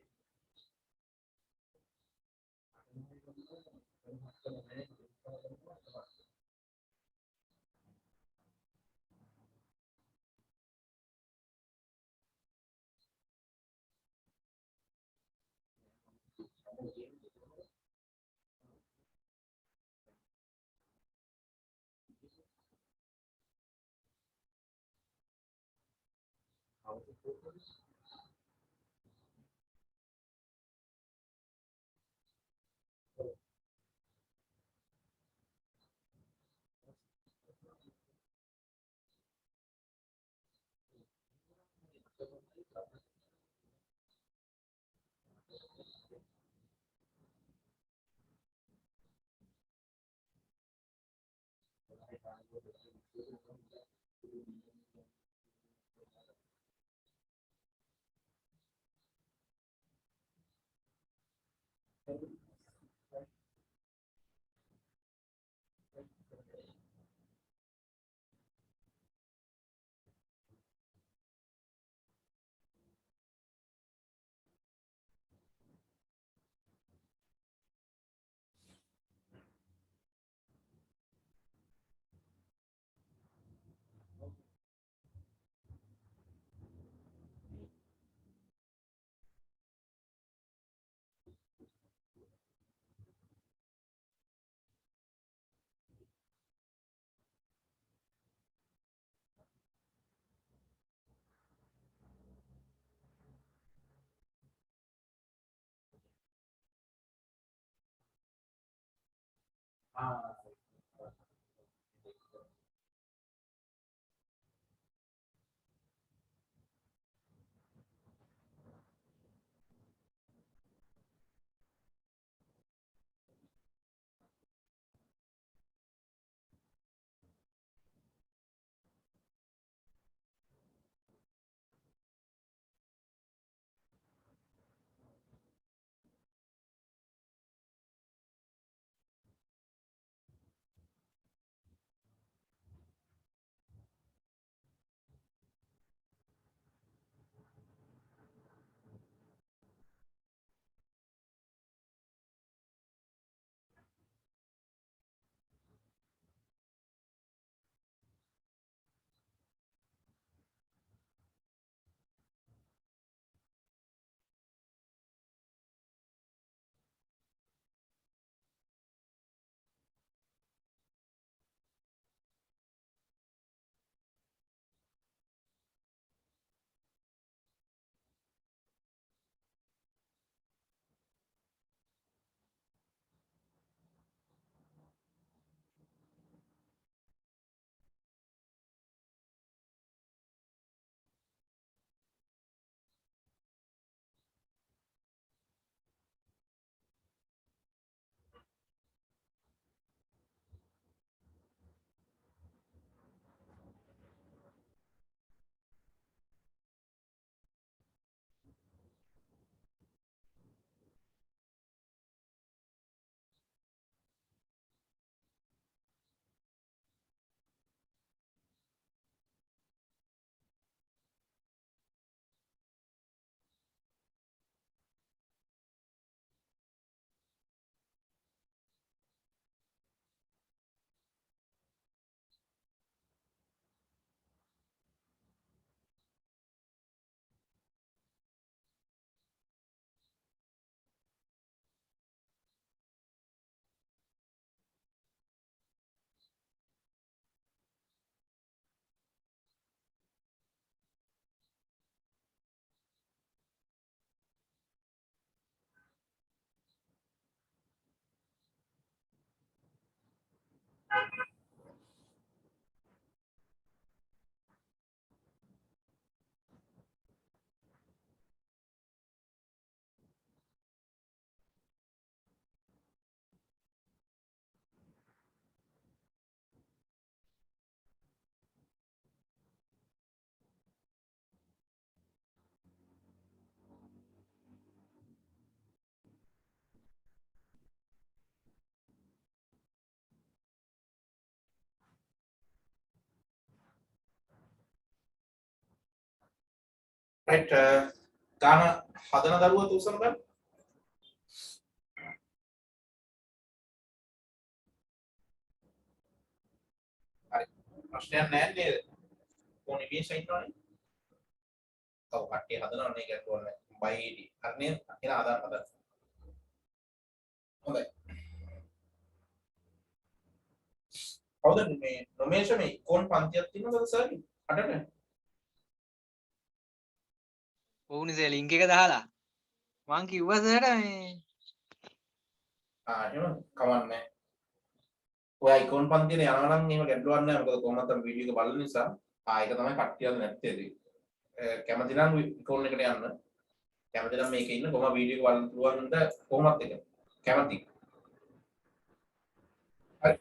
right ගාන හදන දරුවා තුසන බෑ හරි ප්‍රශ්නයක් නැහැ නේද කොහොම ඉමේජ් ඉන්නවනේ ඔව් කට්ටිය හදනවනේ ඒක කොහොමද බයි හරිනේ එන හදන්න හොඳයි කවුද මේ නොමේෂ මේ කොන් පන්තියක් තියෙනවද සර් අඩට ඔවුනිසේ ලිංක එක දහලා මං කිව්වසට මේ එහෙම කවන්නේ ඔය අයිකෝන් පන්තියේ යනවා නම් එහෙම ගැටලුවක් නැහැ මොකද කොහොමද අපි වීඩියෝ එක බලන නිසා ඒක තමයි කට්ටියද නැත්තේ ඒක කැමති නම් අයිකෝන් එකට යන්න කැමති නම් මේකේ ඉන්න කොහොම වීඩියෝ එක බලන්න පුළුවන් නේද කොහොමත් එක කැමති හරි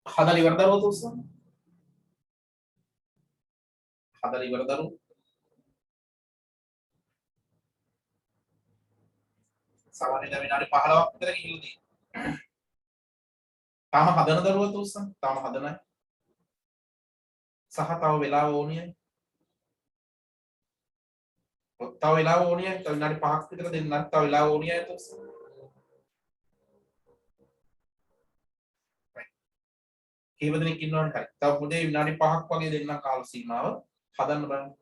හදලා ඉවර දරුවා තුසන හදලා ඉවර දරුවා සාමාන්‍යයෙන් විනාඩි 15ක් විතර ගිහිල්ලා තියෙනවා තාම හදන දරුවා තුසන තාම හදනයි සහ තව වෙලාව ඕනියයි තව වෙලාව ඕනියයි තව විනාඩි 5ක් විතර දෙන්නත් තව වෙලාව ඕනියයි තුසන කීප දෙනෙක් ඉන්නවනේ හරි. තව පුතේ විනාඩි 5ක් වගේ දෙන්නම් කාල සීමාව හදන්න බලන්න.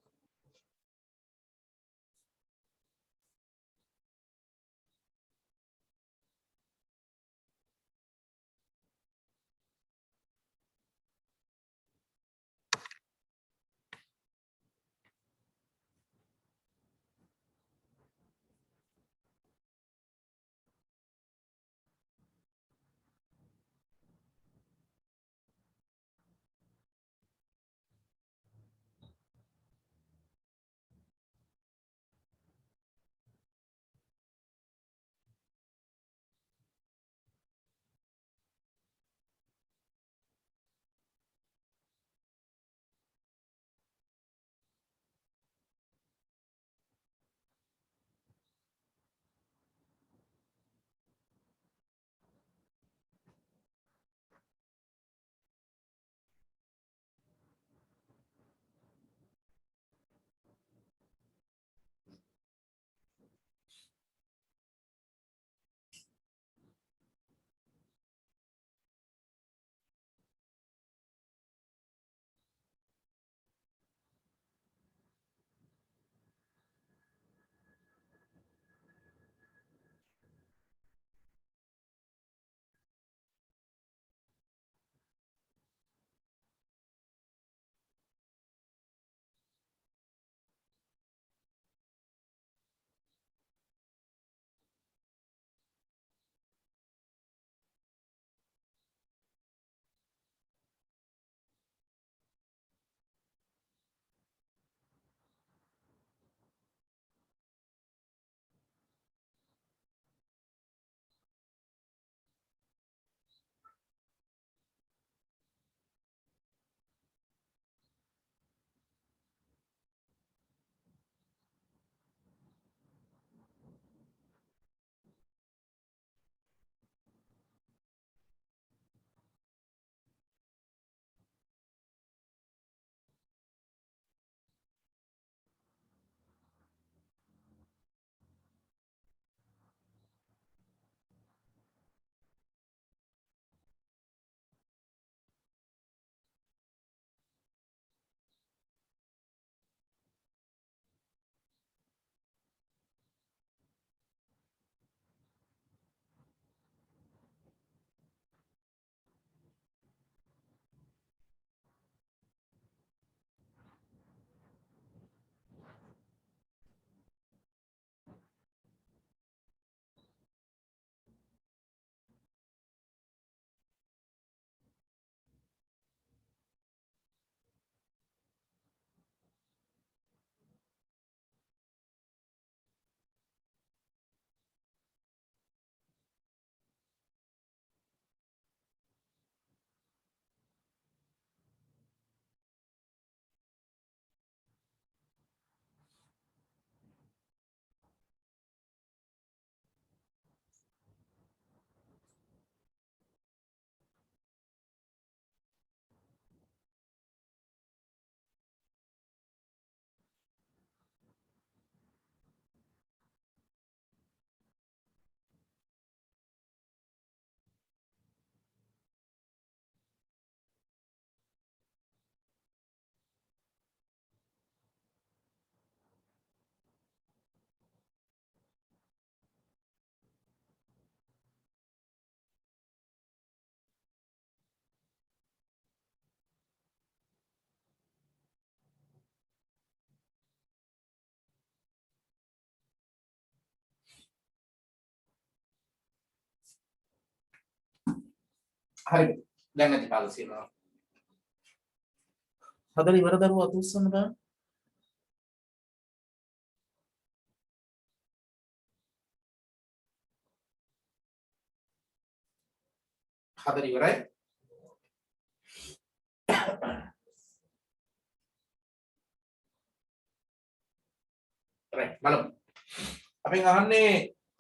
හරිද? දැන් නැති කාල සීමාව. හදලා ඉවර දරුවෝ අත උස්සන්න බෑ. හදලා ඉවරයි. right බලමු. අපෙන් අහන්නේ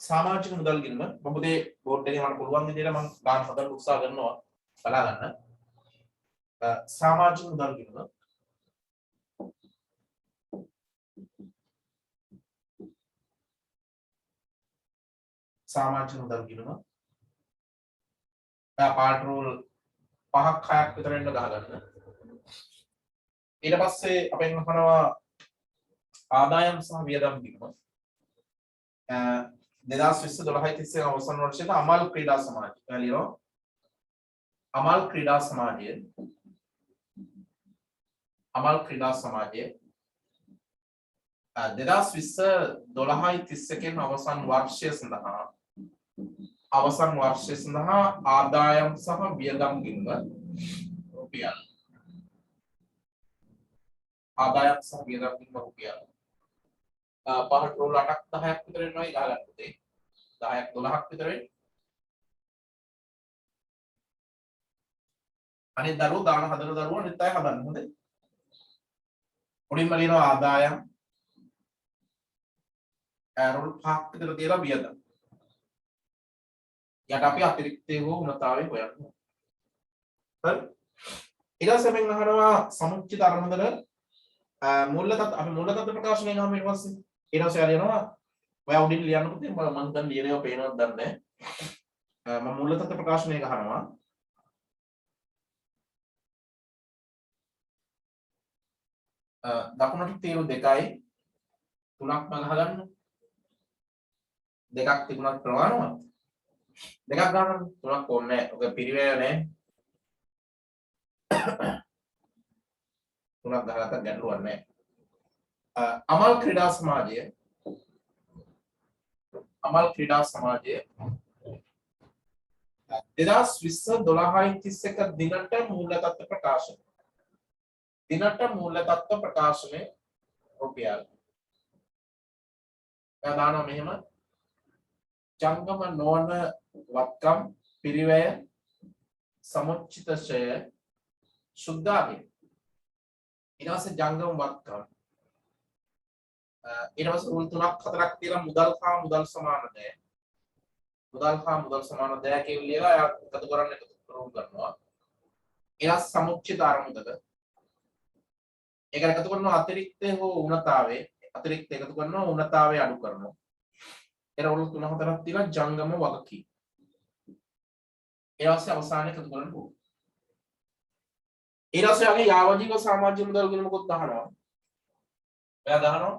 සමාජික මුදල් ගිණුම. මම පුතේ බෝඩ් එකේ මම පුළුවන් විදිහට මම ගන්න හදන්න උත්සාහ කරනවා බලා ගන්න. සමාජික මුදල් ගිණුම සමාජික මුදල් ගිණුම පාට රූල් 5ක් 6ක් විතර එන්න ගහගන්න. ඊට පස්සේ අපෙන් අහනවා ආදායම් සහ වියදම් ගිණුම. 2020 12 අවසන් වර්ෂයේ අමල් ක්‍රීඩා සමාජය. එළියෝ අමල් ක්‍රීඩා සමාජය 2020 12 අවසන් වර්ෂය සඳහා ආදායම් සහ වියදම් ගිණුම රුපියල් ආදායම් සහ වියදම් ගිණුම රුපියල් පහට රෝල් 8ක් 10ක් විතර එනවා ගහගන්න පුතේ 10ක් 12ක් විතර වෙන්නේ අනිත් දරුවෝ දාන හදන දරුවෝ අනිත් අය හදන්න හොඳේ මුලින්ම ලියනවා ආදායම් රෝල් 5ක් විතර තියලා වියදම් යට අපි අතිරික්තය හෝ උණතාවය හොයන්න හරි ඊට පස්සේ මෙන්න අහනවා සමුච්චිත අරමුදල මූල්‍ය තත්ත්ව අපි මූල්‍ය තත්ත්ව ප්‍රකාශනය ගාම ඊට පස්සේ ඊට පස්සේ හරියනවා ඔයා උඩින් ලියන්න පුතේ මම දැන් ලියනවා පේනවද දන්නේ නැහැ මම මූල්‍ය තත්ත්ව ප්‍රකාශනය ගහනවා දකුණට තීරු 2යි 3ක්ම ගහගන්න දෙකක් තිබුණත් ප්‍රමාණවත් දෙකක් ගන්න 3ක් ඕනේ නැහැ ඔක පිරිවැය නැහැ 3ක් ගහගත්ත ගැටලුවක් නැහැ අමල් ක්‍රීඩා සමාජය 2020 12/31 දිනට මූල්‍ය තත්ත්ව ප්‍රකාශනය රුපියල් දානවා මෙහෙම ජංගම නොවන වත්කම් පිරිවැය සමුච්චිත ෂය සුද්ධාගේ ඊට පස්සේ ජංගම වත්කම් ඊට පස්සේ රූල් 3ක් 4ක් තියලා මුදල් හා මුදල් සමාන දෑ කියලා ලියලා එකතු කරන්න එකතු කරනවා ඊට සමුච්චිත අරමුදල ඒක එකතු කරනවා අතිරික්තය හෝ උණතාවේ අතිරික්ත එකතු කරනවා උණතාවේ අඩු කරනවා ඒක රූල් 3 4ක් තියලා ජංගම වගකීම් ඊට පස්සේ අවසානයේ එකතු කරන්න ඕන ඊට පස්සේ යන්නේ යාවජීව සමාජ මුදල් ගිණුමකුත් ගහනවා එයා ගහනවා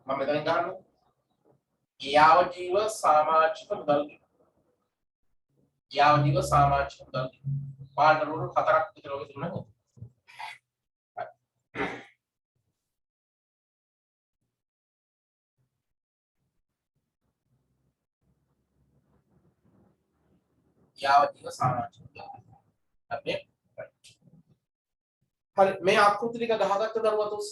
මම මෙතන ගන්නවා යාවජීව සමාජික මුදල් පාඩ රූල් 4ක් විතර වගේ තුනක් යාවජීව සමාජික මුදල් අපි හරි මේ ආකෘති ටික ගහගත්ත දරුවා තුස්ස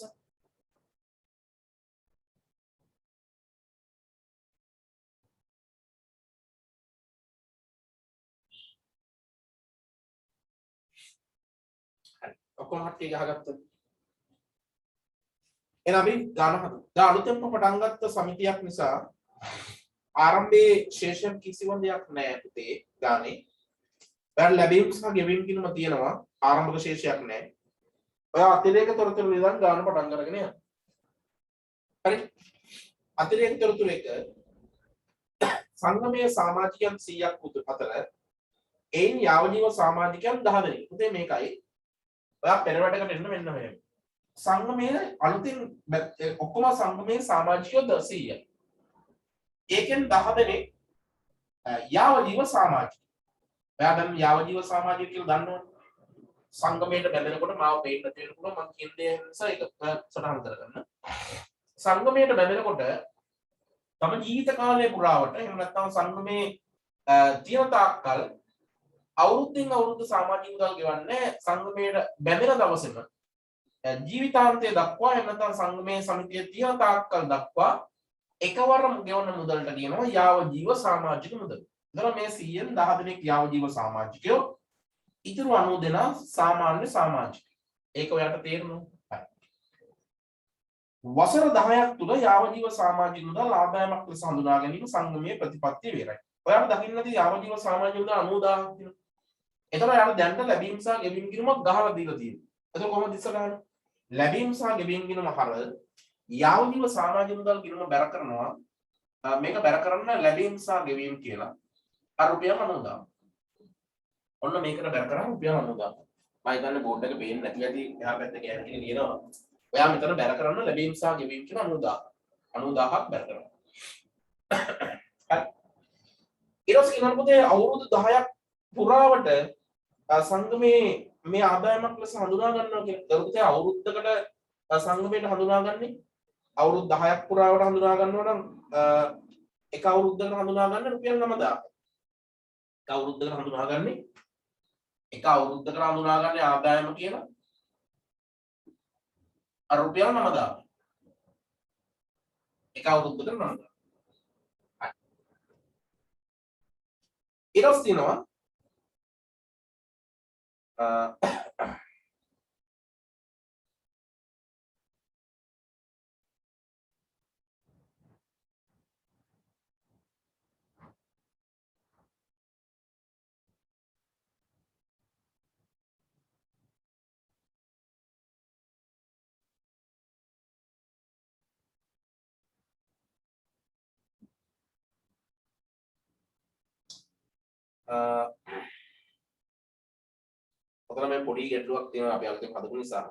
හරි ඔක්කොම හට්ටිය ගහගත්තා එහෙනම් අපි ගාන හදමු දැන් අලුතෙන්ම පටන් ගත්ත සමිතියක් නිසා ආරම්භයේ ශේෂයක් කිසිම දෙයක් නැහැ පුතේ ගානේ දැන් ලැබීම් සහ ගෙවීම් කිනුම තියෙනවා ආරම්භක ශේෂයක් නැහැ ඔය අතිරේක තොරතුරු වියදම් ගන්න පටන් අරගෙන යන්න. හරි. අතිරේක තොරතුරු එක සංගමයේ සමාජිකයන් 100ක් අතර එයින් යාවජීව සමාජිකයන් 10 දෙනෙක්. උදේ මේකයි. ඔයා පෙර වැඩකට එන්න මෙන්න මෙහෙම. සංගමයේ අලුතින් ඔක්කොම සංගමයේ සමාජිකයෝ 100යි. ඒකෙන් 10 දෙනෙක් යාවජීව සමාජික. ඔයා දැන් යාවජීව සමාජික කියලා දන්නවනේ. සංගමයට බැඳෙනකොට මාව පේන්න තියෙනකොට මම කියන දේ නිසා ඒක සටහන් කරගන්න. සංගමයට බැඳෙනකොට තම ජීවිත කාලය පුරාවට එහෙම නැත්නම් සංගමේ තියෙන තාක්කල් අවුරුද්දෙන් අවුරුද්ද සමාජික මුදල් ගෙවන්නේ සංගමයට බැඳෙන දවසේම ජීවිතාන්තය දක්වා එහෙම නැත්නම් සංගමේ සමිතියේ තියෙන තාක්කල් දක්වා එකවරම ගෙවන මුදලට කියනවා යාවජීව සමාජික මුදල්. එතන මේ 100න් 10 දෙනෙක් යාවජීව සමාජිකයෝ ඉතුරු 90 දෙනා සාමාන්‍ය සමාජික. ඒක ඔයාලට තේරෙනවා. වසර 10ක් තුල යාවජීව සමාජික මුදල් ආදායමක් ලෙස හඳුනා ගැනීම සංගමයේ ප්‍රතිපත්තිය වෙරයි. ඔයාලට දකින්න තියෙන යාවජීව සමාජික මුදල් 90000ක් තියෙනවා. එතකොට ඔයාලා දැනට ලැබීම් සහ ගෙවීම් ගිණුමක් ගහලා දීලා තියෙනවා. එතකොට කොහොමද ඉස්සර ගහන්නේ? ලැබීම් සහ ගෙවීම් ගිණුම හර යාවජීව සමාජික මුදල් ගිණුම බැර කරනවා. මේක බැර කරන්න ලැබීම් සහ ගෙවීම් කියලා. අර රුපියල් 90000. ඔන්න මේකට බැර කරා රුපියල් 90000. මම හිතන්නේ බෝඩ් එක පේන්නේ නැති ඇති එහා පැත්තේ ගෑනකින් ලියනවා. ඔයා මෙතන බැර කරන්න ලැබීම් සහ ගෙවීම් කියන 90000. 90000ක් බැර කරනවා. හරි. ඊට පස්සේ කියනවා පුතේ අවුරුදු 10ක් පුරාවට සංගමේ මේ ආදායමක් ලෙස හඳුනා ගන්නවා කියලා. ඒක පුතේ අවුරුද්දකට සංගමයට හඳුනාගන්නේ අවුරුදු 10ක් පුරාවට හඳුනා ගන්නවා නම් එක අවුරුද්දකට හඳුනා ගන්න රුපියල් 9000. එක අවුරුද්දකට හඳුනාගන්නේ එක අවුරුද්දකට හඳුනාගන්නේ ආදායම කියලා රුපියල් 9000. එක අවුරුද්දකට 9000. ඊට පස්සේ තියෙනවා ඔතන මේ පොඩි ගැටලුවක් තියෙනවා අපි අලුතෙන් හදපු නිසා.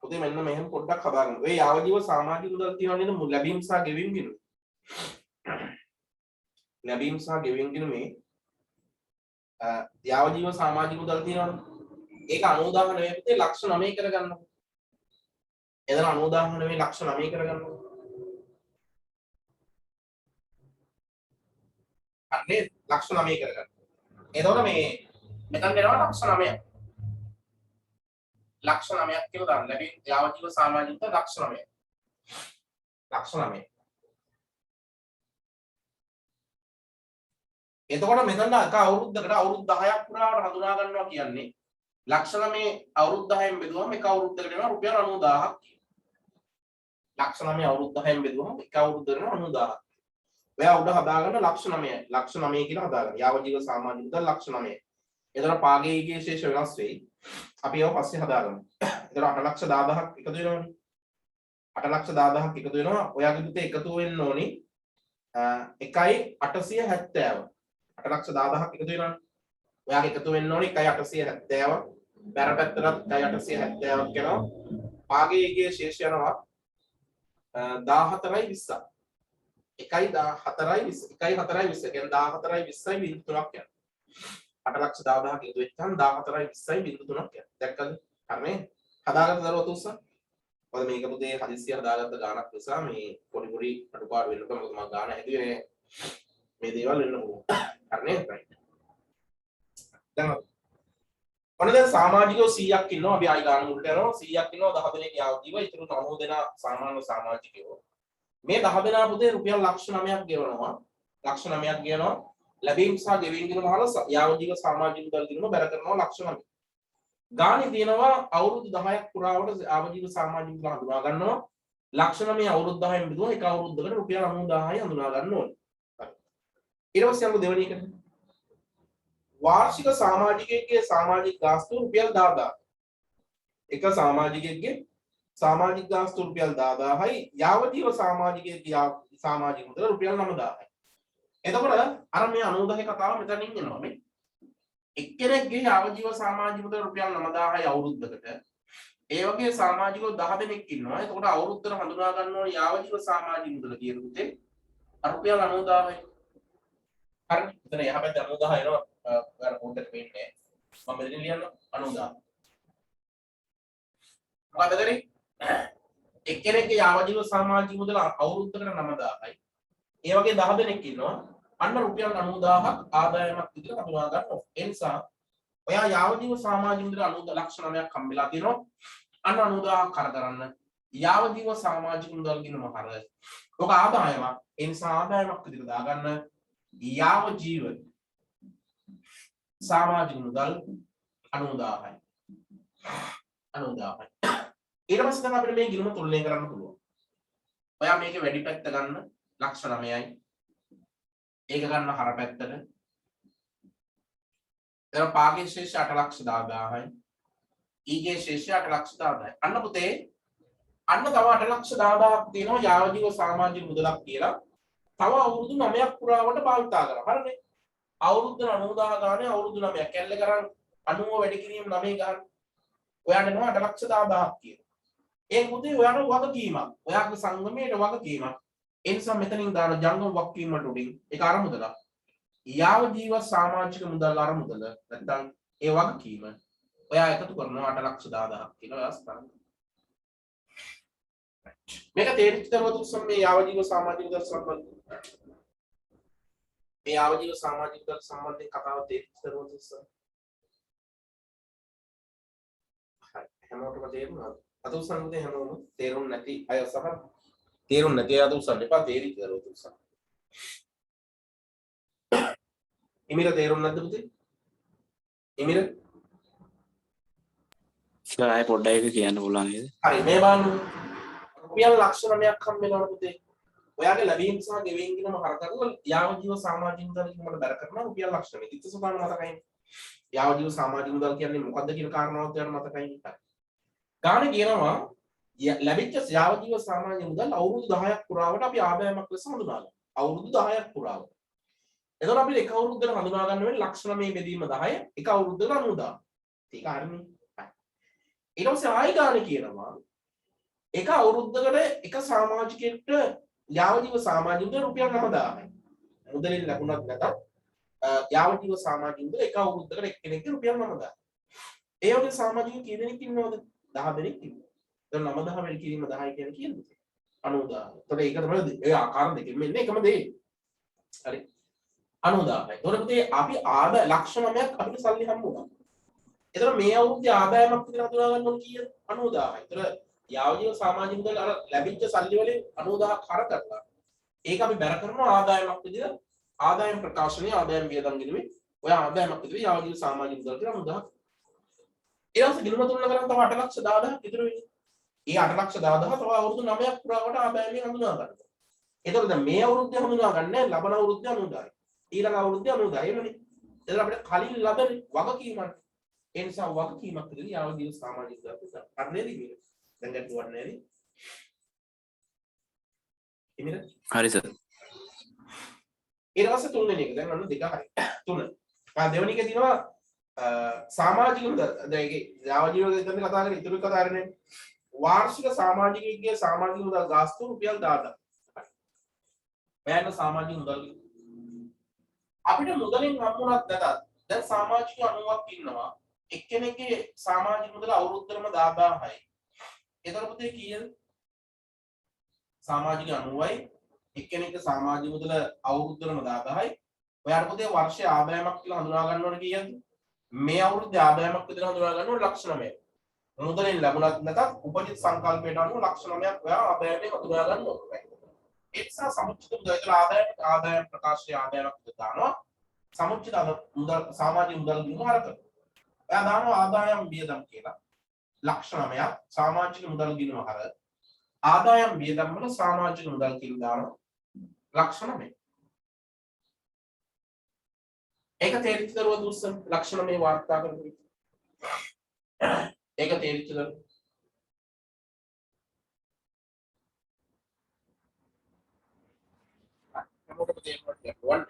පුතේ මෙන්න මෙහෙම පොඩ්ඩක් හදාගන්න. ඔය යාවජීව සමාජික මුදල් තියෙනවා නේද? ලැබීම් සහ ගෙවීම් කියන. ලැබීම් සහ ගෙවීම් කියන මේ යාවජීව සමාජික මුදල් තියෙනවනේ. ඒක 90000 නෙවෙයි පුතේ ලක්ෂ 9 කරගන්න. එතන 90000 නෙවෙයි ලක්ෂ 9 කරගන්න. අනේ ලක්ෂ 9 කරගන්න. එතකොට මේ මෙතන දෙනවා ලක්ෂ 9ක්. ලක්ෂ 9ක් කියලා දාන්න. ලැබී යාවජීව සමාජික ලක්ෂ 9ක්. ලක්ෂ 9. එතකොට මෙතන එක අවුරුද්දකට අවුරුදු 10ක් පුරාවට හඳුනා ගන්නවා කියන්නේ ලක්ෂ 9 අවුරුදු 10න් බෙදුවම එක අවුරුද්දකට එනවා රුපියල් 90000ක්. ලක්ෂ 9 අවුරුදු 10න් බෙදුවම එක අවුරුද්දකට 90000ක්. ඔයා උඩ හදාගන්න ලක්ෂ 9යි. ලක්ෂ 9 කියලා හදාගන්න. යාවජීව සමාජික මුදල් ලක්ෂ 9යි. එතන පාගේගේ ශේෂ වෙනස් වෙයි. අපි ඒව පස්සේ හදාගමු. එතන 8,10000ක් එකතු වෙනවනේ. 8,10000ක් එකතු වෙනවා. ඔයාගේ පුතේ එකතු වෙන්න ඕනි 1,870. 8,10000ක් එකතු වෙනවනේ. ඔයාගේ එකතු වෙන්න ඕනි 1,870. බැර පැත්තට 1,870ක් යනවා. පාගේගේ ශේෂ යනවා 14.20. 1,420. 1,420 කියන්නේ 14.20යි 0.3ක් යනවා. 8,10000ක් එකතු වෙච්චාම 14.20යි 0.3ක් යනවා. දැක්කද? හරිනේ. හදාගත්ත දරුවෝ තුස්ස. මොකද මේක පුතේ හදිස්සිය හදාගත්ත ගානක් නිසා මේ පොඩි අඩුපාඩු වෙන්න පුළුවන්. මොකද මම ගාන හැදුවේ මේ දේවල් වෙන්න පුළුවන්. හරිනේ? right. දැන් ඔන්න දැන් සමාජිකයෝ 100ක් ඉන්නවා. අපි ආයි ගාන උඩට යනවා. 100ක් ඉන්නවා 10 දෙනෙක් යාවදීව. ඊටු 90 දෙනා සාමාන්‍ය සමාජිකයෝ. මේ 10 දෙනා පුතේ රුපියල් ලක්ෂ 9ක් ගෙවනවා. ලක්ෂ 9ක් ගෙවනවා. ලැබීම් සහ ගෙවීම් කියන මහල යාවජීව සමාජික මුදල් දිනුම බැර කරනවා ලක්ෂ 9. ගානේ තියෙනවා අවුරුදු 10ක් පුරාවට යාවජීව සමාජික මුදල් හඳුනා ගන්නවා. ලක්ෂ 9 අවුරුදු 10න් බෙදුවා එක අවුරුද්දකට රුපියල් 90000යි හඳුනා ගන්න ඕනේ. හරි. ඊට පස්සේ අපි දෙවෙනි එකට වාර්ෂික සමාජිකයෙක්ගේ සමාජික ගාස්තු රුපියල් 10000. එක සමාජිකයෙක්ගේ සමාජික ගාස්තු රුපියල් 10000යි යාවජීව සමාජිකයෙක්ගේ සමාජික මුදල් රුපියල් 9000යි. එතකොට අර මේ 90 කතාව මෙතනින් එනවා මේ එක්කෙනෙක්ගේ යාවජීව සමාජික මුදල් රුපියල් 9000යි අවුරුද්දකට ඒ වගේ සමාජිකයෝ 10 දෙනෙක් ඉන්නවා. එතකොට අවුරුද්දට හඳුනා ගන්න ඕනේ යාවජීව සමාජික මුදල කියන පුතේ රුපියල් 90000යි. හරි. එතන එහා පැත්තේ 90000 එනවා. ඔයාලා පොඩ්ඩක් වෙන්නේ. මම මෙතන ලියන්න 90000. මොකද කරේ? එක්කෙනෙක්ගේ යාවජීව සමාජික මුදල අවුරුද්දකට 9000යි. ඒ වගේ 10 දෙනෙක් ඉන්නවා. අන්න රුපියල් 90000ක් ආදායමක් විදිහට හඳුනා ගන්න ඕනේ. ඒ නිසා ඔයා යාවජීව සමාජික මුදල 90 ලක්ෂ 9ක් හම්බෙලා තියෙනවා. අන්න 90000ක් කර කරන්න. යාවජීව සමාජික මුදල් කියනම හර. ඔක ආදායමක්. ඒ නිසා ආදායමක් විදිහට දාගන්න යාවජීව සමාජික මුදල් 90000යි. 90000යි. ඊට පස්සේ තමයි අපිට මේ ගිණුම තුලනය කරන්න පුළුවන්. ඔයා මේකේ වැඩි පැත්ත ගන්න ලක්ෂ 9යි. ඒක ගන්න හර පැත්තට. එතන පාගේ ශේෂය 8,100,000යි. ඊගේ ශේෂය 8,100,000යි. අන්න පුතේ අන්න තව 8,100,000ක් තියෙනවා යාවජීව සමාජික මුදලක් කියලා. තව අවුරුදු 9ක් පුරාවට භාවිතා කරා. හරිනේ. අවුරුද්ද 90000 ගානේ අවුරුදු 9ක් කැල්ල කරන් 90 වැඩි කිරීම 9 ගන්න. ඔයාට එනවා 8,10,000ක් කියලා. ඒ පුතේ ඔයාට වගකීමක්. ඔයාගේ සංගමයට වගකීමක්. ඒ නිසා මෙතනින් දාන ජංගම වගකීම් වලට උඩින් ඒක අරමුදල. යාව ජීව සමාජික මුදල් අරමුදල නැත්නම් ඒ වගකීම ඔයා එකතු කරනවා 8,10,000ක් කියලා ඔයා ස්ථාන. මේක තේරිච්ච දරුවෝ තුස්සම මේ යාව ජීව සමාජික මුදල් සම්බන්ධ මේ යාව ජීව සමාජික මුදල් සම්බන්ධයෙන් කතාව තේරිච්ච දරුවෝ තුස්සම හැමෝටම තේරුණාද? අද උසන්නේ හැමෝම තේරුම් නැති අය සහ තේරුම් නැති අය අද උසන්න එපා තේරිච්ච දරුවෝ තුස්සම. ඉමිර තේරුම් නැද්ද පුතේ? ඉමිර සර් ආයෙ පොඩ්ඩක් එක කියන්න පුළුවන් නේද? හරි මේ බලන්න රුපියල් ලක්ෂ 9ක් හම් වෙනවනේ පුතේ. ඔයාගේ ලැබීම් සහ ගෙවීම් ගිනම හර කරලා යාව ජීව සමාජික මුදල් කියනකට බැර කරනවා රුපියල් ලක්ෂ 9. ඉතින් සුපාන මතකයි. යාව ජීව සමාජික මුදල් කියන්නේ මොකද්ද කියන කාරණාවත් යන මතකයි. ගානේ කියනවා ලැබිච්ච යාව ජීව සමාජික මුදල් අවුරුදු 10ක් පුරාවට අපි ආදායමක් ලෙස හඳුනාගන්නවා. අවුරුදු 10ක් පුරාවට. එතකොට අපිට එක අවුරුද්දකට හඳුනා ගන්න වෙන්නේ ලක්ෂ 9 බෙදීම 10 එක අවුරුද්දකට 90000. ඒක හරිනේ. ඊට පස්සේ ආයි ගානේ කියනවා එක අවුරුද්දකට එක සමාජිකයෙක්ට යාව ජීව සමාජික මුදල් රුපියල් 9000යි. මුදලින් ලැබුණත් නැතත් යාව ජීව සමාජික මුදල් එක අවුරුද්දකට එක්කෙනෙක්ට රුපියල් 9000යි. ඒ වගේ සමාජික කී දෙනෙක් ඉන්නවද? 10 දෙනෙක් ඉන්නවා. දැන් 9000 වැඩි කිරීම 10 කියන්නේ කීයද? 90000. එතකොට ඒක තමයි ඒ ආකාර දෙකෙන් මෙන්න එකම දේ. හරි. 90000යි. එතකොට අපි ආදාය ලක්ෂ 9ක් අපිට සල්ලි හම්බ වුණා. එතකොට මේ අවුරුද්දේ ආදායමක් විතර හඳුනා ගන්න ඕන කීයද? 90000යි. එතකොට යාව ජීව සමාජික මුදල් අර ලැබිච්ච සල්ලි වලින් 90000ක් හර කරලා ඒක අපි බැර කරනවා ආදායමක් විදිහට ආදායම් ප්‍රකාශනයේ ආදායම් වියදම් ගිණුමේ ඔය ආදායමක් විදිහට යාව ජීව සමාජික මුදල් කියලා 90000ක් ඊළඟට ගිණුම තුනන කරන් තව 8,10,000ක් ඉතුරු වෙන්නේ. ඒ 8,10,000 තව අවුරුදු 9ක් පුරාවට ආදායමෙන් හඳුනා ගන්නවා. එතකොට දැන් මේ අවුරුද්දේ හඳුනා ගන්න ලබන අවුරුද්දේ 9000යි. ඊළඟ අවුරුද්දේ 9000යි එමනේ. එතකොට අපිට කලින් ලබන වගකීමක් ඒ නිසා වගකීමක් විදිහට යාව ජීව සමාජික මුදල් අර නේද කියන්නේ. දැන් ගැටුවක් නැහැ නේ. එමිර හරි සර්. ඊට පස්සේ තුන්වෙනි එක දැන් අන්න දෙක හරි. තුන. දෙවෙනි එක තියෙනවා සමාජික මුදල්. දැන් ඒකේ යාව ජීව දෙන්න කතා කරේ ඉතුරු කතා කරන්නේ. වාර්ෂික සමාජිකයෙක්ගේ සමාජික මුදල් ගාස්තු රුපියල් 10000ක්. බෑන සමාජික මුදල් අපිට මුදලින් හම්බුණත් නැතත් දැන් සමාජික 90ක් ඉන්නවා. එක්කෙනෙක්ගේ සමාජික මුදල අවුරුද්දටම 10000යි. එතකොට පුතේ කීයද? සමාජික 90යි එක්කෙනෙක්ගේ සමාජික මුදල අවුරුද්දටම 10000යි. ඔයාට පුතේ වර්ෂයේ ආදායමක් කියලා හඳුනා ගන්න ඕනේ කීයද? මේ අවුරුද්දේ ආදායමක් විතර හඳුනා ගන්න ඕනේ ලක්ෂ 9යි. මුදලින් ලැබුණත් නැතත් උපජිත සංකල්පයට අනුව ලක්ෂ 9ක් ඔයා ආදායමෙන් හඳුනා ගන්න ඕනේ. ඒ නිසා සමුච්චිත මුදල් ආදායම් ප්‍රකාශයේ ආදායමක් විතර දානවා. සමුච්චිත මුදල් සමාජික මුදල් ගිණුම හර කරනවා. ඔයා දානවා ආදායම් වියදම් කියලා. ලක්ෂ 9ක් සමාජික මුදල් ගිණුම හර ආදායම් වියදම් වල සමාජික මුදල් කියලා දානවා ලක්ෂ 9. ඒක තේරිච්ච දරුවා දුස්සන් ලක්ෂ 9 වාර්තා කරගන්න. ඒක තේරිච්ච දරුවා මොකද තේරුම්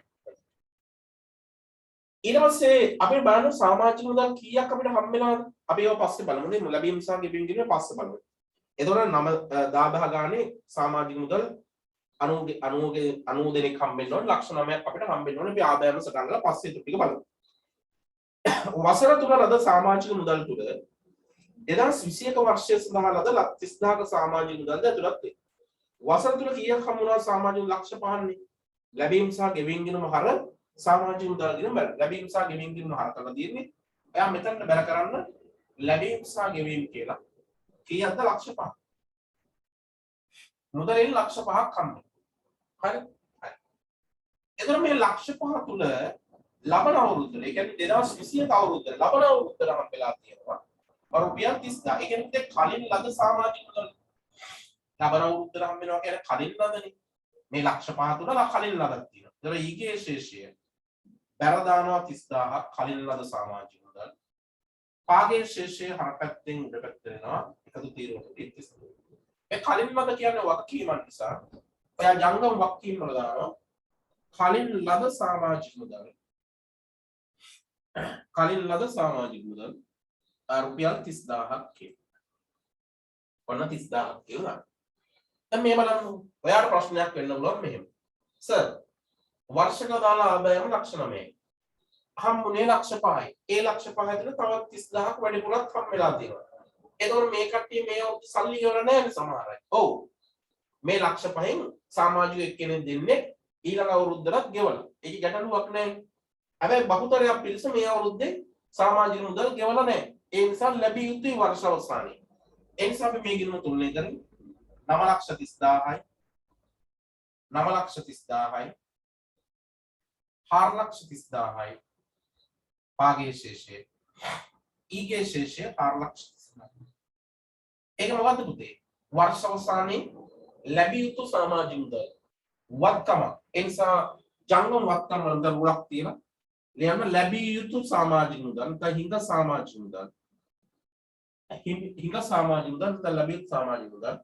ඊට පස්සේ අපි බලමු සමාජික මුදල් කීයක් අපිට හම්බ වෙනවද? අපි ඒව පස්සේ බලමු. නේ ලැබීම් සහ ගෙවීම් ගිණුම පස්සේ බලමු. එතකොට 10000 ගානේ සමාජික මුදල් 90 දෙනෙක් හම්බෙන්න ඕනේ. ලක්ෂ 9ක් අපිට හම්බෙන්න ඕනේ. අපි ආදායම සටහන් කරලා පස්සේ ටික බලමු. වසර තුන ලද සමාජික මුදල් තුල 2021 වර්ෂයේ සඳහා ලද 30000ක සමාජික මුදල්ද ඇතුළත් වේ. වසර තුල කීයක් හම්බුණා සමාජික ලක්ෂ 5න්නේ. ලැබීම් සහ ගෙවීම් ගිණුම හර සමාජික මුදල් ගිණුම බැල. ලැබීම් සහ ගෙවීම් ගිණුම හර කරලා තියෙන්නේ. එයා මෙතනට බැල කරන්න ලැබීම් සහ ගෙවීම් කියලා. කීයක්ද ලක්ෂ 5. මුදලින් ලක්ෂ 5ක් හම්බ. හරි. එතකොට මේ ලක්ෂ 5 තුල ලබන අවුරුද්දේ, ඒ කියන්නේ 2021 අවුරුද්දේ ලබන අවුරුද්දට හම්බෙලා තියෙනවා රුපියල් 30000. ඒ කියන්නේ කලින් ලද සමාජික මුදල් ලබන අවුරුද්දට හම්බ වෙනවා කියන්නේ කලින් ලදනේ. මේ ලක්ෂ 5 තුල කලින් ලදක් තියෙනවා. ඒතර ඊගේ ශේෂය බැර දානවා 30000ක් කලින් ලද සමාජික මුදල්. පාගේ ශේෂය හරපැත්තෙන් උඩ පැත්තට එනවා එකතු තීරණයට 32. ඒ කලින් ලද කියන්නේ වගකීමක් නිසා ඔයා ජංගම වගකීම් වල දානවා කලින් ලද සමාජික මුදල් කලින් ලද සමාජික මුදල් රුපියල් 30000ක් කියලා. ඔන්න 30000ක් කියලා. දැන් මේ බලන්න. ඔයාට ප්‍රශ්නයක් වෙන්න පුළුවන් මෙහෙම. සර් වර්ෂක දාලා ආදායම ලක්ෂ 9යි. හම්බුනේ ලක්ෂ 5යි. ඒ ලක්ෂ 5 ඇතුළේ තවත් 30000ක් වැඩිපුරක් හම් වෙලා තියෙනවා. එතකොට මේ කට්ටිය මේ සල්ලි ඉවර නැහැ සමහර අය. ඔව්. මේ ලක්ෂ 5න් සමාජික කෙනෙක් දෙන්නේ ඊළඟ අවුරුද්දට ගෙවලා. ඒක ගැටලුවක් නැහැ. හැබැයි බහුතරයක් පිරිස මේ අවුරුද්දේ සමාජික මුදල් ගෙවලා නැහැ. ඒ නිසා ලැබිය යුතුයි වර්ෂ අවසානයේ. ඒ නිසා අපි මේ ගිණුම තුලනේ කරන්නේ 9,30,000යි 9,30,000යි 4,30,000යි පාගේ ශේෂය ඊගේ ශේෂය 4,30,000යි. ඒක මොකද්ද පුතේ? වර්ෂ අවසානයේ ලැබිය යුතු සමාජික මුදල් වත්කම. ඒ නිසා ජංගම වත්කම වල ගොඩක් තියෙනවා. ලියන්න ලැබිය යුතු සමාජික මුදල් නැත්නම් හිඟ සමාජික මුදල්. හිඟ සමාජික මුදල් නැත්නම් ලැබිය යුතු සමාජික මුදල්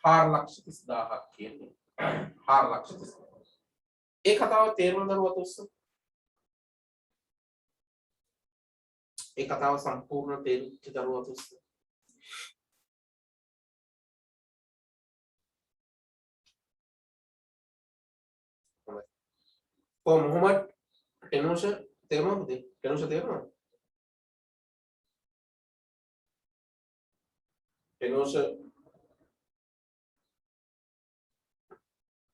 4,30,000ක් කියන්නේ. 4,30,000. ඒ කතාව තේරුම් ගන්නවත් උස්ස. ඒ කතාව සම්පූර්ණ තේරුච්ච දරුවත් උස්ස. මොහොමඩ් ටෙනෝෂ තේරුණාද? ටෙනෝෂ තේරුණාද? ටෙනෝෂ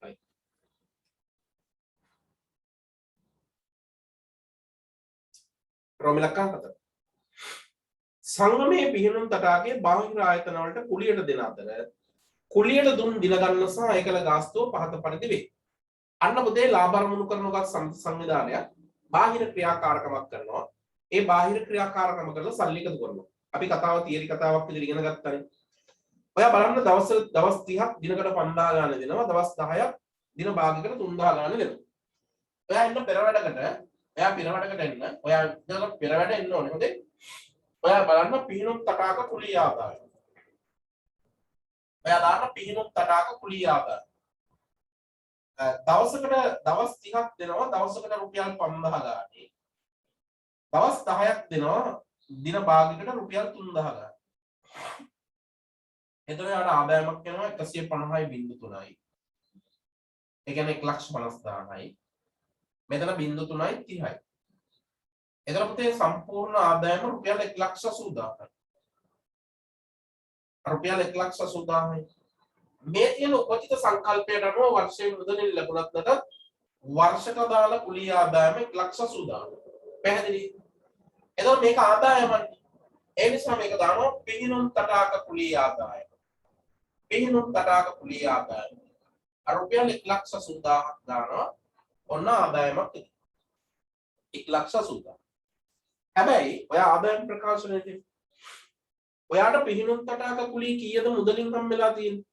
right රොමිලක්කා කතා සංගමයේ පිහිනුම් තටාකයේ බාහිර ආයතන වලට කුලියට දෙන අතර කුලියට දුන් දින ගන්න සහ ඒකල ගාස්තුව පහත පරිදි වේ. අන්න පුතේ ලාභ අරමුණු කරනකොට සංවිධානයක් බාහිර ක්‍රියාකාරකමක් කරනවා. ඒ බාහිර ක්‍රියාකාරකම කරලා සල්ලි එකතු කරනවා. අපි කතාව තියරි කතාවක් විදිහට ඉගෙන ගත්තානේ. ඔයා බලන්න දවස් 30ක් දිනකට 5000 ගාන දෙනවා. දවස් 10ක් දින භාගයකට 3000 ගාන දෙනවා. ඔයා එන්න පෙර වැඩකට එන්න. ඔයා ඉතල පෙර වැඩ එන්න ඕනේ. හොඳේ. ඔයා බලන්න පිහිනුම් තටාක කුලී ආදාය. ඔයා දාන්න පිහිනුම් තටාක කුලී ආදාය. දවසකට දවස් 30ක් දෙනවා. දවසකට රුපියල් 5000 ගානේ. දවස් 10ක් දෙනවා. දින භාගයකට රුපියල් 3000 ගානේ. එතකොට යාට ආදායමක් වෙනවා 150.3යි. ඒ කියන්නේ 1,50,000යි. මෙතන 0.3යි. එතකොට පුතේ සම්පූර්ණ ආදායම රුපියල් 1,80,000යි. රුපියල් 1,80,000යි. මේ තියෙන උපචිත සංකල්පයට අනුව වර්ෂයේ මුදලින් ලැබුණත් නැත වර්ෂක දාලා කුලී ආදායම 1,80,000. පැහැදිලි? එතකොට මේක ආදායමයි. ඒ නිසා මේක දානවා පිහිනුම් තටාක කුලී ආදායම. පිහිනුම් තටාක කුලී ආදායම. රුපියල් 1,80,000ක් දානවා. ඔන්න ආදායමක් 1,80,000. හැබැයි ඔයා ආදායම් ප්‍රකාශනයේදී ඔයාට පිහිනුම් තටාක කුලී කීයද මුදලින් හම්බෙලා තියෙන්නේ?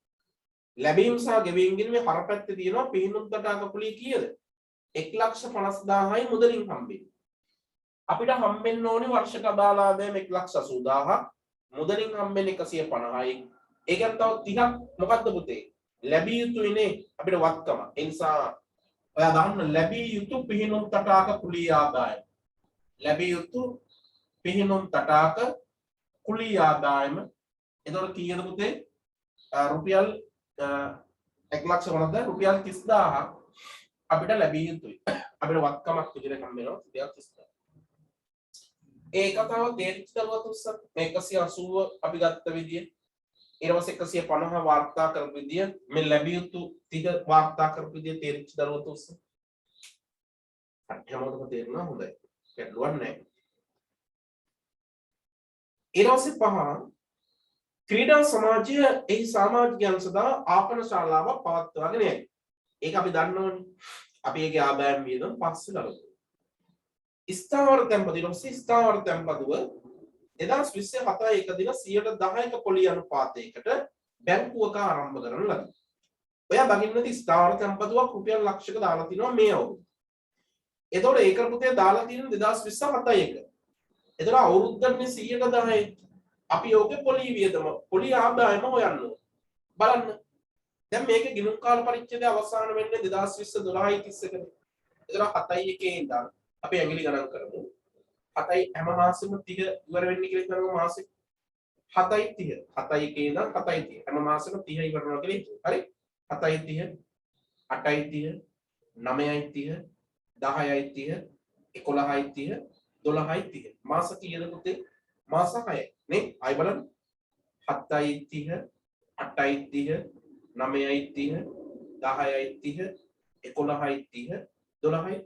ලැබීම් සහ ගෙවීම් ගිණුමේ හරපැත්තේ තියෙනවා පිහිනුම් තටාක කුලී කීයද? 1,50,000යි මුදලින් හම්බෙන්නේ. අපිට හම්බෙන්න ඕනේ වර්ෂක අදාළ ආදායම 1,80,000ක් මුදලින් හම්බෙන්නේ 150යි. ඒකෙන් තව 30ක් මොකද්ද පුතේ? ලැබිය යුතුයිනේ අපිට වත්කම. ඒ නිසා ඔයා දාන්න ලැබිය යුතු පිහිනුම් තටාක කුලී ආදායම. ලැබිය යුතු පිහිනුම් තටාක කුලී ආදායම. එතකොට කීයද පුතේ? රුපියල් 1,50,000 රුපියල් 30,000ක් අපිට ලැබිය යුතුයි. අපිට වත්කමක් විදිහට හම්බෙනවා 30,000. ඒ කතාව තේරිච්ච දරුවත් උස්සක් මේ 180 අපි ගත්ත විදිය ඊට පස්සේ 150 වාර්තා කරපු විදිය මේ ලැබිය යුතු 30 වාර්තා කරපු විදිය තේරිච්ච දරුවත් උස්සක් හැමෝටම තේරුණා හොඳයි ගැටලුවක් නැහැ. ඊට පස්සේ 5 ක්‍රීඩා සමාජය එහි සමාජිකයන් සදා ආපන ශාලාවක් පවත්වාගෙන යයි. ඒක අපි දන්නවනේ. අපි ඒකේ ආදායම් වියදම් පස්සේ ගලපුවා. ස්ථාවර තැන්පතු ඊට පස්සේ ස්ථාවර තැන්පතුව 2027 එක දින 10% පොලි අනුපාතයකට බැංකුවක ආරම්භ කරන ලදී. ඔයා බගින්නදී ස්ථාවර තැන්පතුවක් රුපියල් ලක්ෂයක දාලා තිනවා මේ අවුරුද්ද. එතකොට ඒක පුතේ දාලා තියෙන 2027 එක. එතකොට අවුරුද්දන්නේ 110යි. අපි යෝගේ පොලි වියදම පොලි ආදායම හොයන්න බලන්න. දැන් මේක ගිණුම් කාල පරිච්ඡේදය අවසන් වෙන්නේ 2020 12යි 31 නේ. එතකොට 7යි එකේ ඉඳන් අපි ඇඟිලි ගණන් කරමු. 7යි හැම මාසෙම 30 ඉවර වෙන්නේ කියලා හිතනවා මාසෙ 7යි 30 7යි එකේ ඉඳන් 7යි 30 හැම මාසෙම 30 ඉවර වෙනවා කියලා හිතුවා. හරි 7යි 30 8යි 30 9යි 30 10යි 30 11යි 30 12යි 30 මාස කීයද පුතේ? මාස 6යි නේ. ආයි බලන්න 7යි 30 8යි 30 9යි 30 10යි 30 11යි 30 12යි 30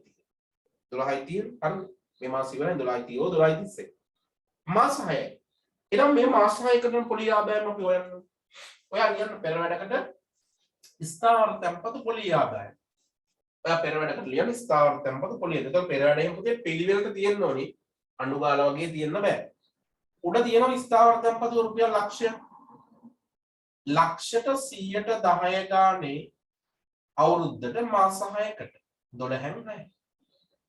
12යි 30 හරි මේ මාස ඉවරයි 12යි 30 12යි 31 මාස 6යි. එහෙනම් මේ මාස 6කට පොලි ආදායම අපි හොයන්න. ඔයා කියන්න පෙර වැඩකට ස්ථාවර තැන්පතු පොලි ආදායම. ඔයා පෙර වැඩකට ලියන ස්ථාවර තැන්පතු පොලි. එතකොට පෙර වැඩේම පුතේ පිළිවෙලට තියෙන්න ඕනි. අනුගාල වගේ තියෙන්න බෑ. උඩ තියෙනවා ස්ථාවර තැන්පතු රුපියල් ලක්ෂයක්. ලක්ෂයට 110 ගානේ අවුරුද්දට මාස 6කට 12න් 6.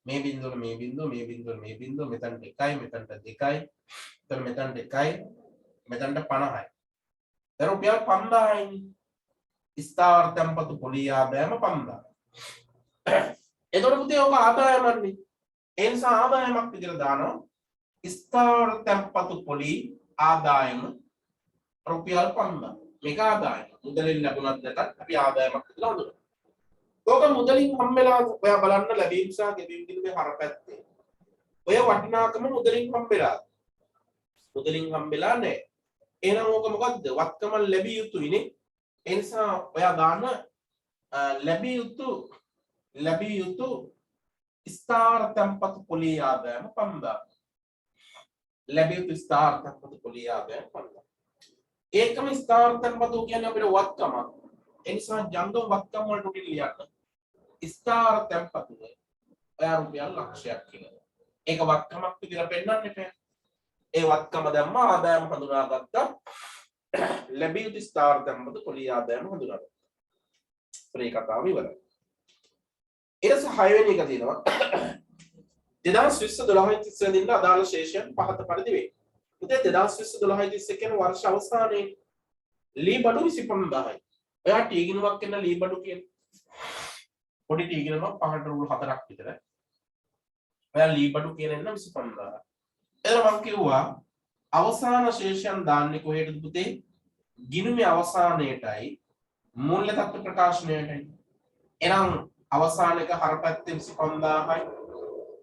මේ බිඳුව මේ බිඳුව මේ බිඳුව මේ බිඳුව මෙතනට 1යි මෙතනට 2යි එතන මෙතනට 1යි මෙතනට 50යි. දැන් රුපියල් 5000යි. ස්ථාවර තැන්පතු පොලි ආදායම 5000. එතකොට පුතේ ඔක ආදායමන්නේ. ඒ නිසා ආදායමක් විදිහට දානවා. ස්ථාවර තැන්පතු පොලි ආදායම රුපියල් 5000. මේක ආදායම. මුදලින් ලැබුණත් නැතත් අපි ආදායමක් කියලා හඳුනනවා. ඔක මුදලින් හම්බෙලා ඔයා බලන්න ලැබීම් සහ ගෙවීම් දිනුවේ හරපැත්තේ. ඔය වටිනාකම මුදලින් හම්බෙලා. මුදලින් හම්බෙලා නැහැ. එහෙනම් ඕක මොකද්ද? වත්කම ලැබිය යුතුයිනේ. ඒ නිසා ඔයා ගන්න ලැබිය යුතු ස්ථාවර තැන්පතු පොලි ආදායම 5000. ලැබිය යුතු ස්ථාවර තැන්පතු පොලි ආදායම 5000. ඒකම ස්ථාවර තැන්පතු කියන්නේ අපිට වත්කම. ඒ නිසා ජංගම වත්කම වලට උඩින් ලියන්න. ස්ථාවර තැන්පතුව ඔයා රුපියල් ලක්ෂයක් කියලා. ඒක වත්කමක් විදිහට පෙන්නන්න එපා. ඒ වත්කම දැම්ම ආදායම හඳුනාගත්තා. ලැබිය යුතු ස්ථාවර තැන්පතු පොලි ආදායම හඳුනාගත්තා. ඒ කතාව ඉවරයි. ඊට පස්සේ 6 වෙනි එක තියෙනවා 2020 12 30 දින අදාළ ශේෂයන් පහත පරිදි වේ. උදේ 2020 12 30 කියන වර්ෂ අවසානයේ ලී බඩු 25000යි. ඔයා ටීගිනුවක් කියන ලී බඩු කියන්නේ පොඩි ටීගිනුවක් පහට රුල් 4ක් විතර. ඔයා ලී බඩු කියන එන්න 25000. එතන මම කිව්වා අවසාන ශේෂයන් දාන්නේ කොහෙටද පුතේ? ගිණුමේ අවසානයේටයි මූල්‍ය තත්ත්ව ප්‍රකාශනයටයි. එනම් අවසානයක හරපැත්තේ 25000යි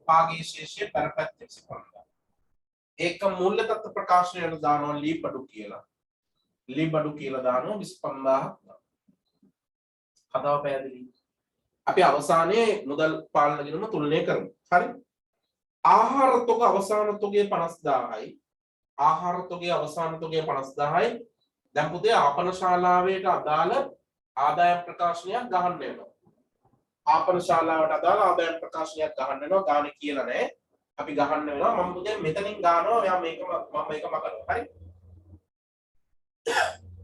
පාගේ ශේෂයේ පරපැත්තේ 25000. ඒක මූල්‍ය තත්ත්ව ප්‍රකාශනයට දානවා ලී බඩු කියලා. ලී බඩු කියලා දානවා 25000. කතාව පැහැදිලි. අපි අවසානයේ මුදල් පාලන ගිණුම තුලනය කරමු. හරි? ආහාර තොග අවසාන තොගේ 50000යි. ආහාර තොගේ අවසාන තොගේ 50000යි. දැන් පුතේ ආපන ශාලාවේට අදාළ ආදායම් ප්‍රකාශනයක් ගහන්න වෙනවා. ආපන ශාලාවට අදාළ ආදායම් ප්‍රකාශනයක් ගහන්න වෙනවා. ගානේ කියලා නෑ. අපි ගහන්න වෙනවා. මම පුතේ මෙතනින් ගන්නවා. එයා මේක මම කරනවා. හරි?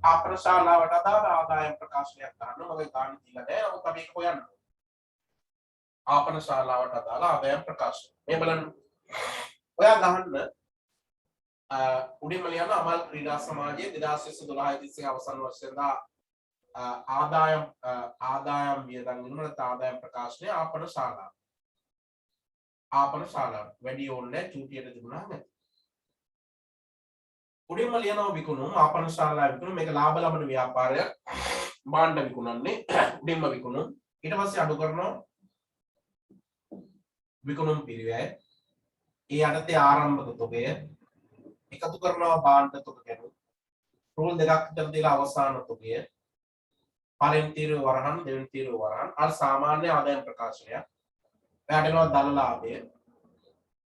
ආපන ශාලාවට අදාළ ආදායම් ප්‍රකාශනයක් ගන්නවා. මගේ ගානේ කියලා නෑ. නමුත් අපි ඒක හොයන්න. ආපන ශාලාවට අදාළ ආදායම් ප්‍රකාශන. මේ බලන්න. ඔයා ගහන්න උඩින්ම ලියන්න අමල් ක්‍රීඩා සමාජයේ 2012 අවසන් වර්ෂයේ ආදායම් වියදම් ගණනට ආදායම් ප්‍රකාශනය ආපන ශාලාව. ආපන ශාලාව වැඩි ඕනේ චූටියට තිබුණා නේද? උඩින්ම ලියනවා විකුණුම් ආපන ශාලාව විකුණුම් මේක ලාභ ලබන ව්‍යාපාරයක් භාණ්ඩ විකුණන්නේ උඩින්ම විකුණුම් ඊට පස්සේ අඩු කරනවා විකුණුම් පිරිවැය ඒ යටතේ ආරම්භක තොගය එකතු කරනවා භාණ්ඩ තොග ගැන රූල් දෙකක් විතර දීලා අවසාන තොගය පළවෙනි තීරුව වරහන් දෙවෙනි තීරුව වරහන් අර සාමාන්‍ය ආදායම් ප්‍රකාශනය එයාට එනවා ධන ලාභය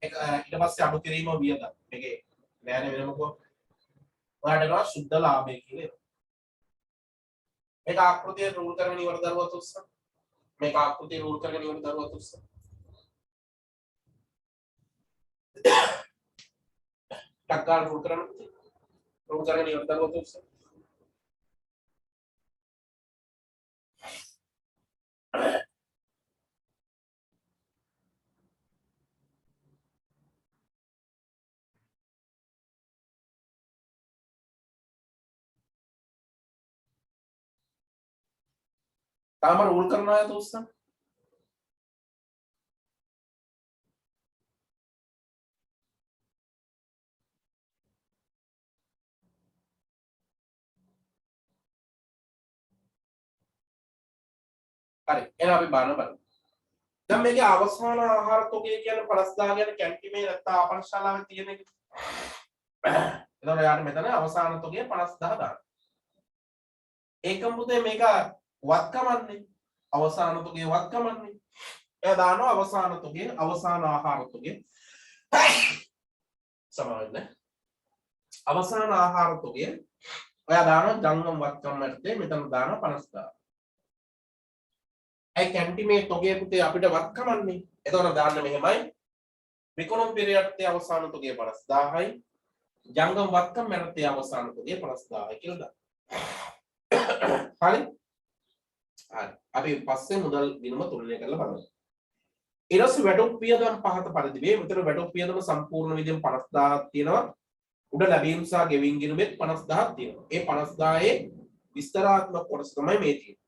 ඒක ඊට පස්සේ අඩු කිරීම වියදම් මේකේ නෑනේ වෙනමකෝ ඔයාට එනවා සුද්ධ ලාභය කියලා මේක ආකෘතිය රූල් කරගෙන ඉවර දරුවත් උස්ස මේක ආකෘතිය රූල් කරගෙන ඉවර දරුවත් උස්ස ටක්කාල් රූල් කරගෙන ඉවර දරුවත් උස්ස තාම රූල් කරනවා අය දෝස්තන් හරි එහෙනම් අපි බලමු දැන් මේකේ අවසාන ආහාර තොගය කියන්නේ 50000 කියන කැන්ටිමේ නැත්නම් ආපන ශාලාවේ තියෙන එක එතකොට යාට මෙතන අවසාන තොගය 50000 දාන්න ඒකම පුතේ මේක වත්කමන්නේ අවසාන තොගය වත්කමන්නේ එයා දානවා අවසාන තොගය අවසාන ආහාර තොගය සමාවෙන්න අවසාන ආහාර තොගය ඔයා දානවා ජංගම වත්කම් මැත්තේ මෙතන දානවා 50000 ඒ කැන්ටිමේ තොගය පුතේ අපිට වත්කමන්නේ එතකොට දාන්න මෙහෙමයි විකුණුම් පෙරයටේ අවසාන තොගය 50000යි ජංගම වත්කම් මැත්තේ අවසාන තොගය 50000යි කියලා දාන්න හරි හරි අපි පස්සේ මුදල් ගිණුම තුලනය කරලා බලමු ඊට පස්සේ වැටුප් වියදම් පහත පරිදි වේ මෙතන වැටුප් වියදම සම්පූර්ණ වියදම් 50000ක් තියෙනවා උඩ ලැබීම් සහ ගෙවීම් ගිණුමෙත් 50000ක් තියෙනවා ඒ 50000ේ විස්තරාත්මක කොටස තමයි මේ තියෙන්නේ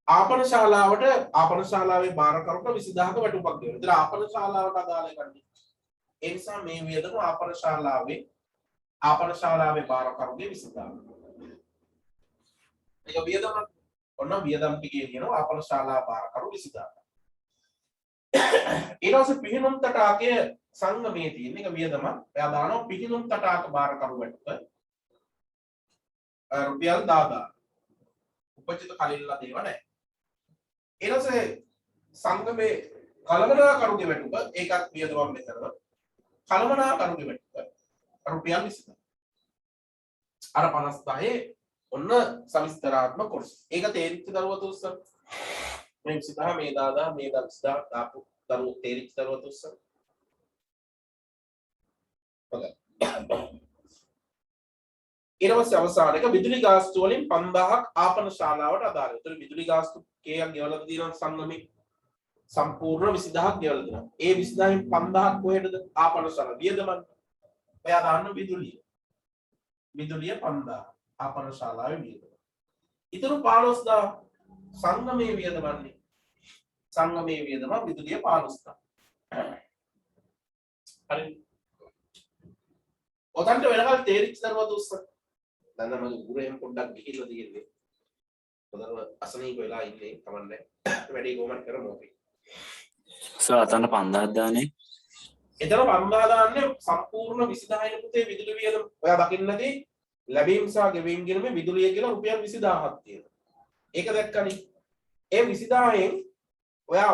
ආපන ශාලාවට ආපන ශාලාවේ බාරකරුට 20000ක වැටුපක් දෙනවා ඒතර ආපන ශාලාවට අදාළ එකන්නේ ඒ නිසා මේ වියදම ආපන ශාලාවේ බාරකරුගේ 20000 ඒක වියදම ඔන්න වියදම් ටිකේ කියනවා ආපන ශාලා බාරකරු 20000 ඊට පස්සේ පිහිනුම් තටාකයේ සංගමයේ තියෙන එක වියදම එයා දානවා පිහිනුම් තටාක බාරකරු වැටුප රුපියල් 10000 උපචිත කලින්ලා දේව නැහැ ඊට පස්සේ සංගමේ කලමනාකරුගේ වැටුප ඒකත් වියදමක් මෙතන කලමනාකරුගේ වැටුප රුපියල් 20000 අර 50000 ඔන්න සවිස්තරාත්මක කොටස. ඒක තේරිච්ච දරුවත උස්සන. මේ 20000 මේ 10000 මේ 20000 දාපු දරුවෝ තේරිච්ච දරුවත උස්සන. හොඳයි. ඊට පස්සේ අවසාන එක විදුලි ගාස්තු වලින් 5000ක් ආපන ශාලාවට අදාළයි. ඒතර විදුලි ගාස්තු කේයක් ගෙවලා තියෙනවා සංගමේ සම්පූර්ණ 20000ක් ගෙවලා දෙනවා. ඒ 20000න් 5000ක් කොහෙටද ආපන ශාලා වියදමක්. ඔයා දාන්න විදුලිය. විදුලිය 5000 ආපන ශාලාවේ වියදම. ඊතර 15000 සංගමයේ වියදමන්නේ. සංගමයේ වියදම විදුලිය 15000. හරි. ඔතන්ට වෙනකල් තේරිච්ච දරුවද උස්ස. දැන් මම උගුරෙන් පොඩ්ඩක් ගිහිල්ලා තියෙන්නේ. පොදව අසනීප වෙලා ඉන්නේ කමන්නේ. වැඩි කොමන්ට් කරමු අපි. සර් අතන 5000 දාන්නේ. එතන 5000 දාන්නේ සම්පූර්ණ 20000 පුතේ විදුලි වියදම. ඔයා දකින්නදී ලැබීම් සහ ගෙවීම් ගිණුමේ විදුලිය කියලා රුපියල් 20000ක් තියෙනවා. ඒක දැක්කනේ. ඒ 20000න් ඔයා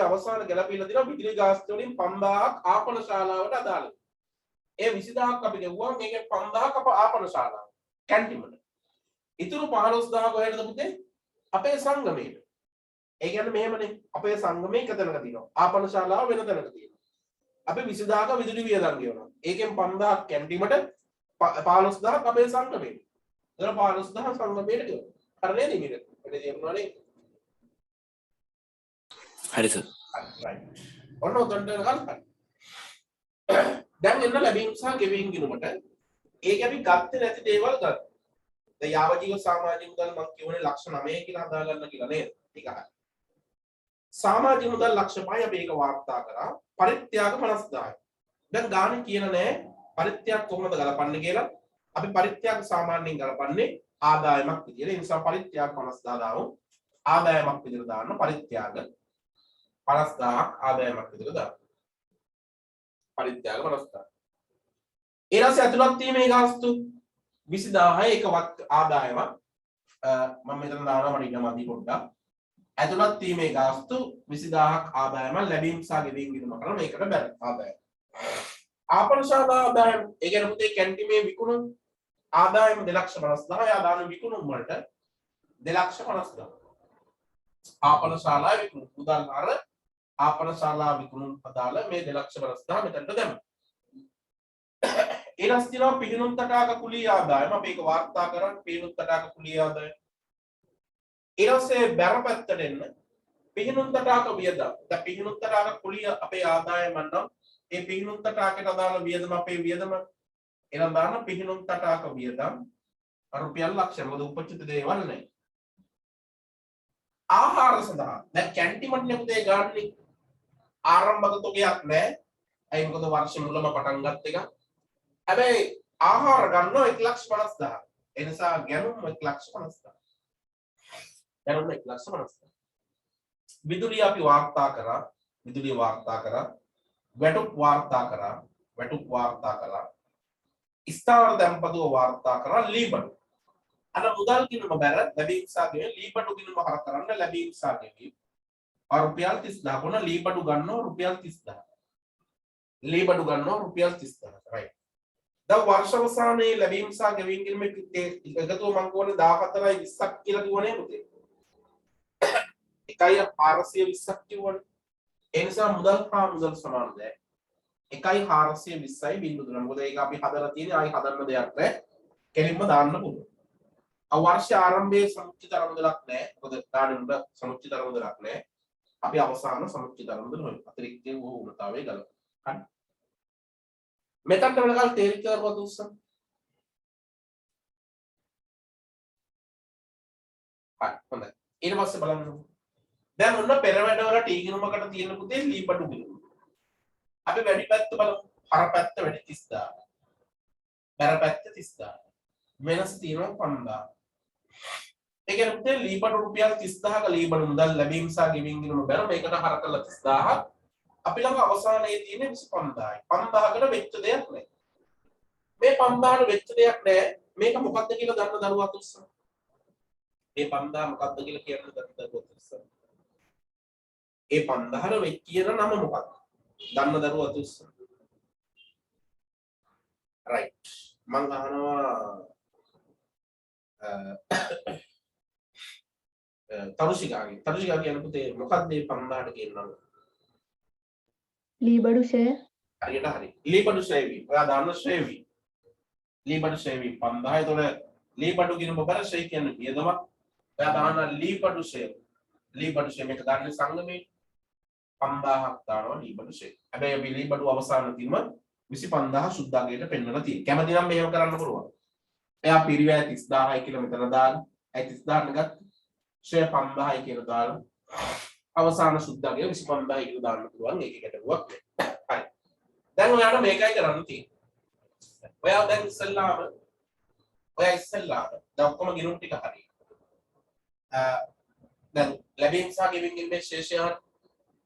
අවසාන ගැලපීලා දෙනවා විදුලි ගාස්තු වලින් 5000ක් ආපන ශාලාවට අදාළයි. ඒ 20000ක් අපි ගෙවුවා මේකේ 5000ක් අප ආපන ශාලාව කැන්ටිමට. ඉතුරු 15000 කොහෙටද පුතේ? අපේ සංගමයට. ඒ කියන්නේ මෙහෙමනේ අපේ සංගමේ එක තැනක තියෙනවා. ආපන ශාලාව වෙන තැනක තියෙනවා. අපි 20000ක විදුලි වියදම් ගෙවනවා. ඒකෙන් 5000ක් කැන්ටිමට 15000ක් අපේ සංගමයට. ඒතර 15000 සංගමයට ගෙවනවා. හරි නේද මේක? ඒක තේරුණානේ? හරි සර්. right. ඔන්න උතන්ට ගන්න. දැන් එන්න ලැබීම් සහ ගෙවීම් ගිණුමට ඒක අපි ගත්තේ නැති දේවල් ගන්න. දැන් යාවජීව සමාජික මුදල් මම කියවනේ ලක්ෂ 9 කියලා හදා ගන්න කියලා නේද? ඒක හරි. සමාජික මුදල් ලක්ෂ 5යි අපි ඒක වාර්තා කරා. පරිත්‍යාග 50000යි. දැන් ගානේ කියන නෑ පරිත්‍යාග කොහොමද ගලපන්නේ කියලා. අපි පරිත්‍යාග සාමාන්‍යයෙන් ගලපන්නේ ආදායමක් විදියට. ඒ නිසා පරිත්‍යාග 50000 දාමු. ආදායමක් විදියට දාන්න පරිත්‍යාග 50000ක් ආදායමක් විදියට දාන්න. පරිත්‍යාග 50000. ඊළඟට ඇතුළත් වීමේ ගාස්තු 20000 එකවත් ආදායමක් මම මෙතන දානවා මට ඉන්න මදි පොඩ්ඩක්. ඇතුළත් වීමේ ගාස්තු 20000ක් ආදායම ලැබීම් සහ ගෙවීම් ගිණුම කරලා මේකට බැල ආදායම. ආපන ශාලා ආදායම ඒ කියන්නේ පුතේ කැන්ටිමේ විකුණුම් ආදායම 250000 ආදායම විකුණුම් වලට 250000. ආපන ශාලා විකුණුම් උදාහරණ ආපන ශාලා විකුණුම් අදාළ මේ 250000 මෙතනට දැම්මා. ඊළඟට තියෙනවා පිහිනුම් තටාක කුලී ආදායම අපි ඒක වාර්තා කරන් පිහිනුම් තටාක කුලී ආදායම. ඊළඟට බැරපැත්තට එන්න පිහිනුම් තටාක වියදම්. දැන් පිහිනුම් තටාක කුලී අපේ ආදායම නම් ඒ පිහිනුම් තටාකයට අදාළ වියදම අපේ වියදම එනම් දාන්න පිහිනුම් තටාක වියදම් රුපියල් ලක්ෂ මොකද උපචිත දේවල් නැහැ. ආහාර සඳහා දැන් කැන්ටිමට් නෙකුතේ ගාන්නේ ආරම්භක තොගයක් නැහැ. අයි මොකද වර්ෂ මුලම පටන් ගත්ත එක. හැබැයි ආහාර ගන්නවා 1,50,000. ඒ නිසා ගැනුම් 1,50,000. ගැනුම් 1,50,000. විදුලිය අපි වාර්තා කරා. විදුලිය වාර්තා කරා. වැටුප් වාර්තා කරා. වැටුප් වාර්තා කරා. ස්ථාවර දැන්පතුව වාර්තා කරා ලී බඩු. අර මුදල් කිනුම බැර ලැබීම් සහ ගෙවීම් ලී බඩු කිනුම හර කරන්න ලැබීම් සහ ගෙවීම් රුපියල් 30000 කොන ලී බඩු ගන්නවා රුපියල් 30000 ලී බඩු ගන්නවා රුපියල් 30000 right දැන් වර්ෂ අවසානයේ ලැබීම් සහ ගෙවීම් කිනුම එකතුව මම කියවනේ 14යි 20ක් කියලා කිව්වනේ පුතේ 1.420ක් කිව්වනේ ඒ නිසා මුදල් හා මුදල් සමාන නැහැ 1.420යි බිංදු 3 මොකද ඒක අපි හදලා තියෙන්නේ ආයි හදන්න දෙයක් නැහැ කෙලින්ම දාන්න පුළුවන් අවර්ෂ ආරම්භයේ සමුච්චිත අරමුදලක් නැහැ මොකද දාන්න උඩ සමුච්චිත අරමුදලක් නැහැ අපි අවසාන සමුච්චිත අරමුදල හොයමු අතිරික්තයේ වූ උණතාවයේ ගලප හරි මෙතනට වෙනකල් තේරිච්ච කරුවත් උස්සන්න හරි හොඳයි ඊට පස්සේ බලන්න දැන් ඔන්න පෙර වැඩවල ටී ගිණුමකට තියෙන පුතේ ලීබඩු ගිණුම අපි වැඩි පැත්ත බලමු හර පැත්ත වැඩි 30000 බැර පැත්ත 30000 වෙනස තියෙනවා 5000 ඒ කියන්නේ පුතේ ලීබඩු රුපියල් 30000ක ලීබඩු මුදල් ලැබීම් සහ ගෙවීම් ගිණුම බැර මේකට හර කරලා 30000ක් අපි ළඟ අවසානයේ තියෙන්නේ 25000යි 5000කට වෙච්ච දෙයක් නැහැ මේ 5000ට වෙච්ච දෙයක් නැහැ මේක මොකක්ද කියලා දන්න දරුවා උත්සන්න මේ 5000 මොකක්ද කියලා කියන්න දන්න දරුවා උත්සන්න ඒ 5000ට වෙච්ච කියන නම මොකක්ද දන්න දරුවා උත්සන්න right මං අහනවා තරුෂිකාගේ කියන පුතේ මොකක්ද මේ 5000ට කියන නම ලීබඩු ෂෙය හරියට හරි ලීබඩු ෂෙවි ඔයා දාන්න ෂෙවි ලීබඩු ෂෙවි 5000 එතකොට ලීබඩු කියන බබර ෂෙයි කියන්නේ වියදමක් ඔයා දාන්න ලීබඩු ෂෙය මේක දාන්නේ සංගමේ 5000ක් දානවා ලීබඩු ෂෙයි හැබැයි අපි ලීබඩු අවසාන තියම 25000 සුද්දාගේට පෙන්වලා තියෙනවා කැමති නම් මේව කරන්න පුළුවන් එයා පිරිවැය 30000යි කියලා මෙතන දාන්න 30000ට ගත්තා ෂෙය 5000යි කියලා දාලා අවසාන සුද්දාගේ 25000යි කියලා දාන්න පුළුවන් ඒක ගැටලුවක් නෑ හරි දැන් ඔයාලා මේකයි කරන්න තියෙන්නේ ඔයා දැන් ඉස්සෙල්ලාම දැන් ඔක්කොම ගිණුම් ටික හරි දැන් ලැබීම් සහ ගෙවීම් ගිණුමේ ශේෂය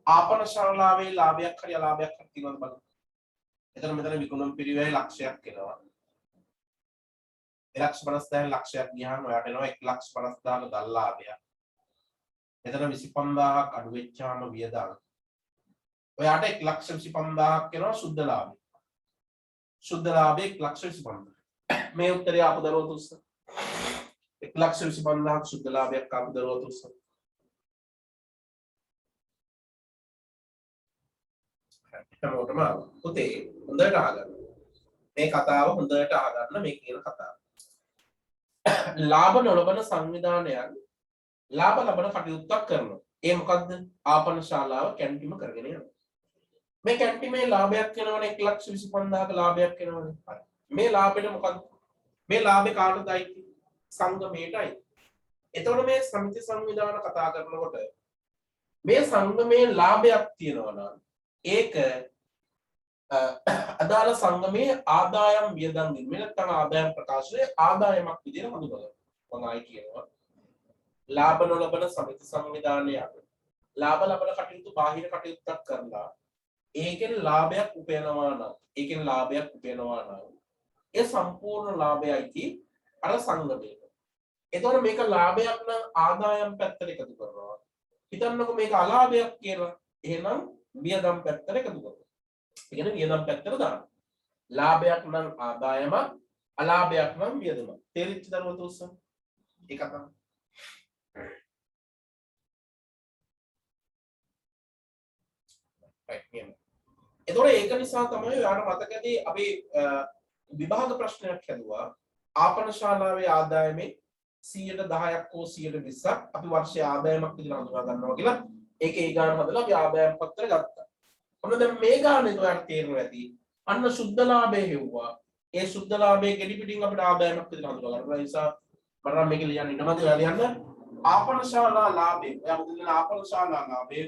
ආපන ශාලාවේ ලාභයක් හරි අලාභයක් හරි තියෙනවද බලන්න එතන මෙතන විකුණුම් පිරිවැය ලක්ෂයක් එනවා 1,50,000 ලක්ෂයක් ගියාම ඔයාට එනවා 1,50,000ක දල්ලාභයක් එතන 25000ක් අඩු වෙච්චාම වියදම් ඔයාට 1,25,000ක් එනවා සුද්ධ ලාභය. සුද්ධ ලාභය 1,25,000. මේ උත්තරය ආපු දරුවෝ තුස්ස 1,25,000ක් සුද්ධ ලාභයක් ආපු දරුවෝ තුස්ස හැමෝටම පුතේ හොඳට අහගන්න. මේ කතාව හොඳට අහගන්න මේ කියන කතාව. ලාභ නොලබන සංවිධානයන් ලාභ ලබන කටයුත්තක් කරනවා. ඒ මොකද්ද? ආපන ශාලාව කැන්ටිම කරගෙන යනවා. මේ කැන්ටිමේ ලාභයක් වෙනවනේ 1,25,000ක ලාභයක් වෙනවනේ. හරි. මේ ලාභෙට මොකද්ද? මේ ලාභේ කාටද අයිති? සංගමයටයි. එතකොට මේ සමිති සංවිධාන කතා කරනකොට මේ සංගමේ ලාභයක් තියෙනවා නම් ඒක අදාළ සංගමේ ආදායම් වියදම් ගිණුම නැත්නම් ආදායම් ප්‍රකාශනයේ ආදායමක් විදිහට හඳුනගන්න. මම ආයි කියනවා. ලාභ නොලබන සමිති සංවිධානයක් ලාභ ලබන කටයුතු බාහිර කටයුත්තක් කරලා ඒකෙන් ලාභයක් උපයනවා නම් ඒ සම්පූර්ණ ලාභයයි අර සංගමයට. එතකොට මේක ලාභයක් නම් ආදායම් පැත්තට එකතු කරනවා. හිතන්නකො මේක අලාභයක් කියලා. එහෙනම් වියදම් පැත්තට එකතු කරනවා. ඒ කියන්නේ වියදම් පැත්තට දාන්න. ලාභයක් නම් ආදායමක්, අලාභයක් නම් වියදමක්. තේරිච්ච දරුවෝ තුස්ස. ඒක තමයි. එතකොට ඒක නිසා තමයි ඔයාලට මතක ඇති අපි විභාග ප්‍රශ්නයක් හැදුවා ආපන ශාලාවේ ආදායමේ 110ක් හෝ 120ක් අපි වර්ෂයේ ආදායමක් විදිහට හඳුනා ගන්නවා කියලා ඒකේ ඒ ගාන හදලා අපි ආදායම් පත්‍ර ගත්තා. ඔන්න දැන් මේ ගානේ ඔයාලට තේරෙනවා ඇති අන්න සුද්ධ ලාභය හෙව්වා. ඒ සුද්ධ ලාභයේ ගෙඩි පිටින් අපිට ආදායමක් විදිහට හඳුනා ගන්නවා. ඒ නිසා මම මේක ලියන්න ඉන්නමද ඔයාලා ලියන්න ආපන ශාලා ලාභය. ඔයා මුදින ආපන ශාලා ලාභය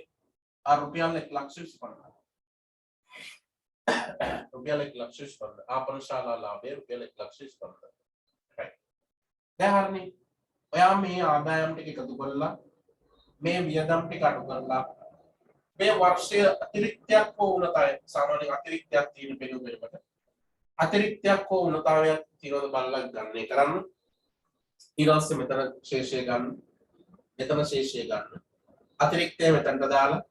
රුපියල් 1,25,000. रुपया 1,25,000 ආපන ශාලා ලාභය රුපියල් 1,25,000. right දැන් හරිනේ ඔයා මේ ආදායම් ටික එකතු කරලා මේ වියදම් ටික අඩු කරලා මේ වර්ෂයේ අතිරික්තයක් හෝ උණතාවය සාමාන්‍ය අතිරික්තයක් තියෙන පෙළුමකට අතිරික්තයක් හෝ උණතාවයක් තියෙනවද බලලා ගණනය කරන්න. ඊට පස්සේ මෙතන ශේෂය ගන්න. මෙතන ශේෂය ගන්න. අතිරික්තය මෙතනට දාලා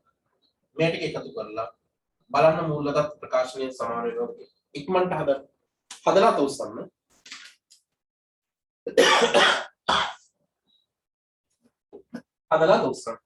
මේ ටික එකතු කරලා බලන්න මූලගත ප්‍රකාශනයේ සමාන වෙනවද කියලා. ඉක්මනට හදලා තෝසන්න. හදලා තෝසන්න.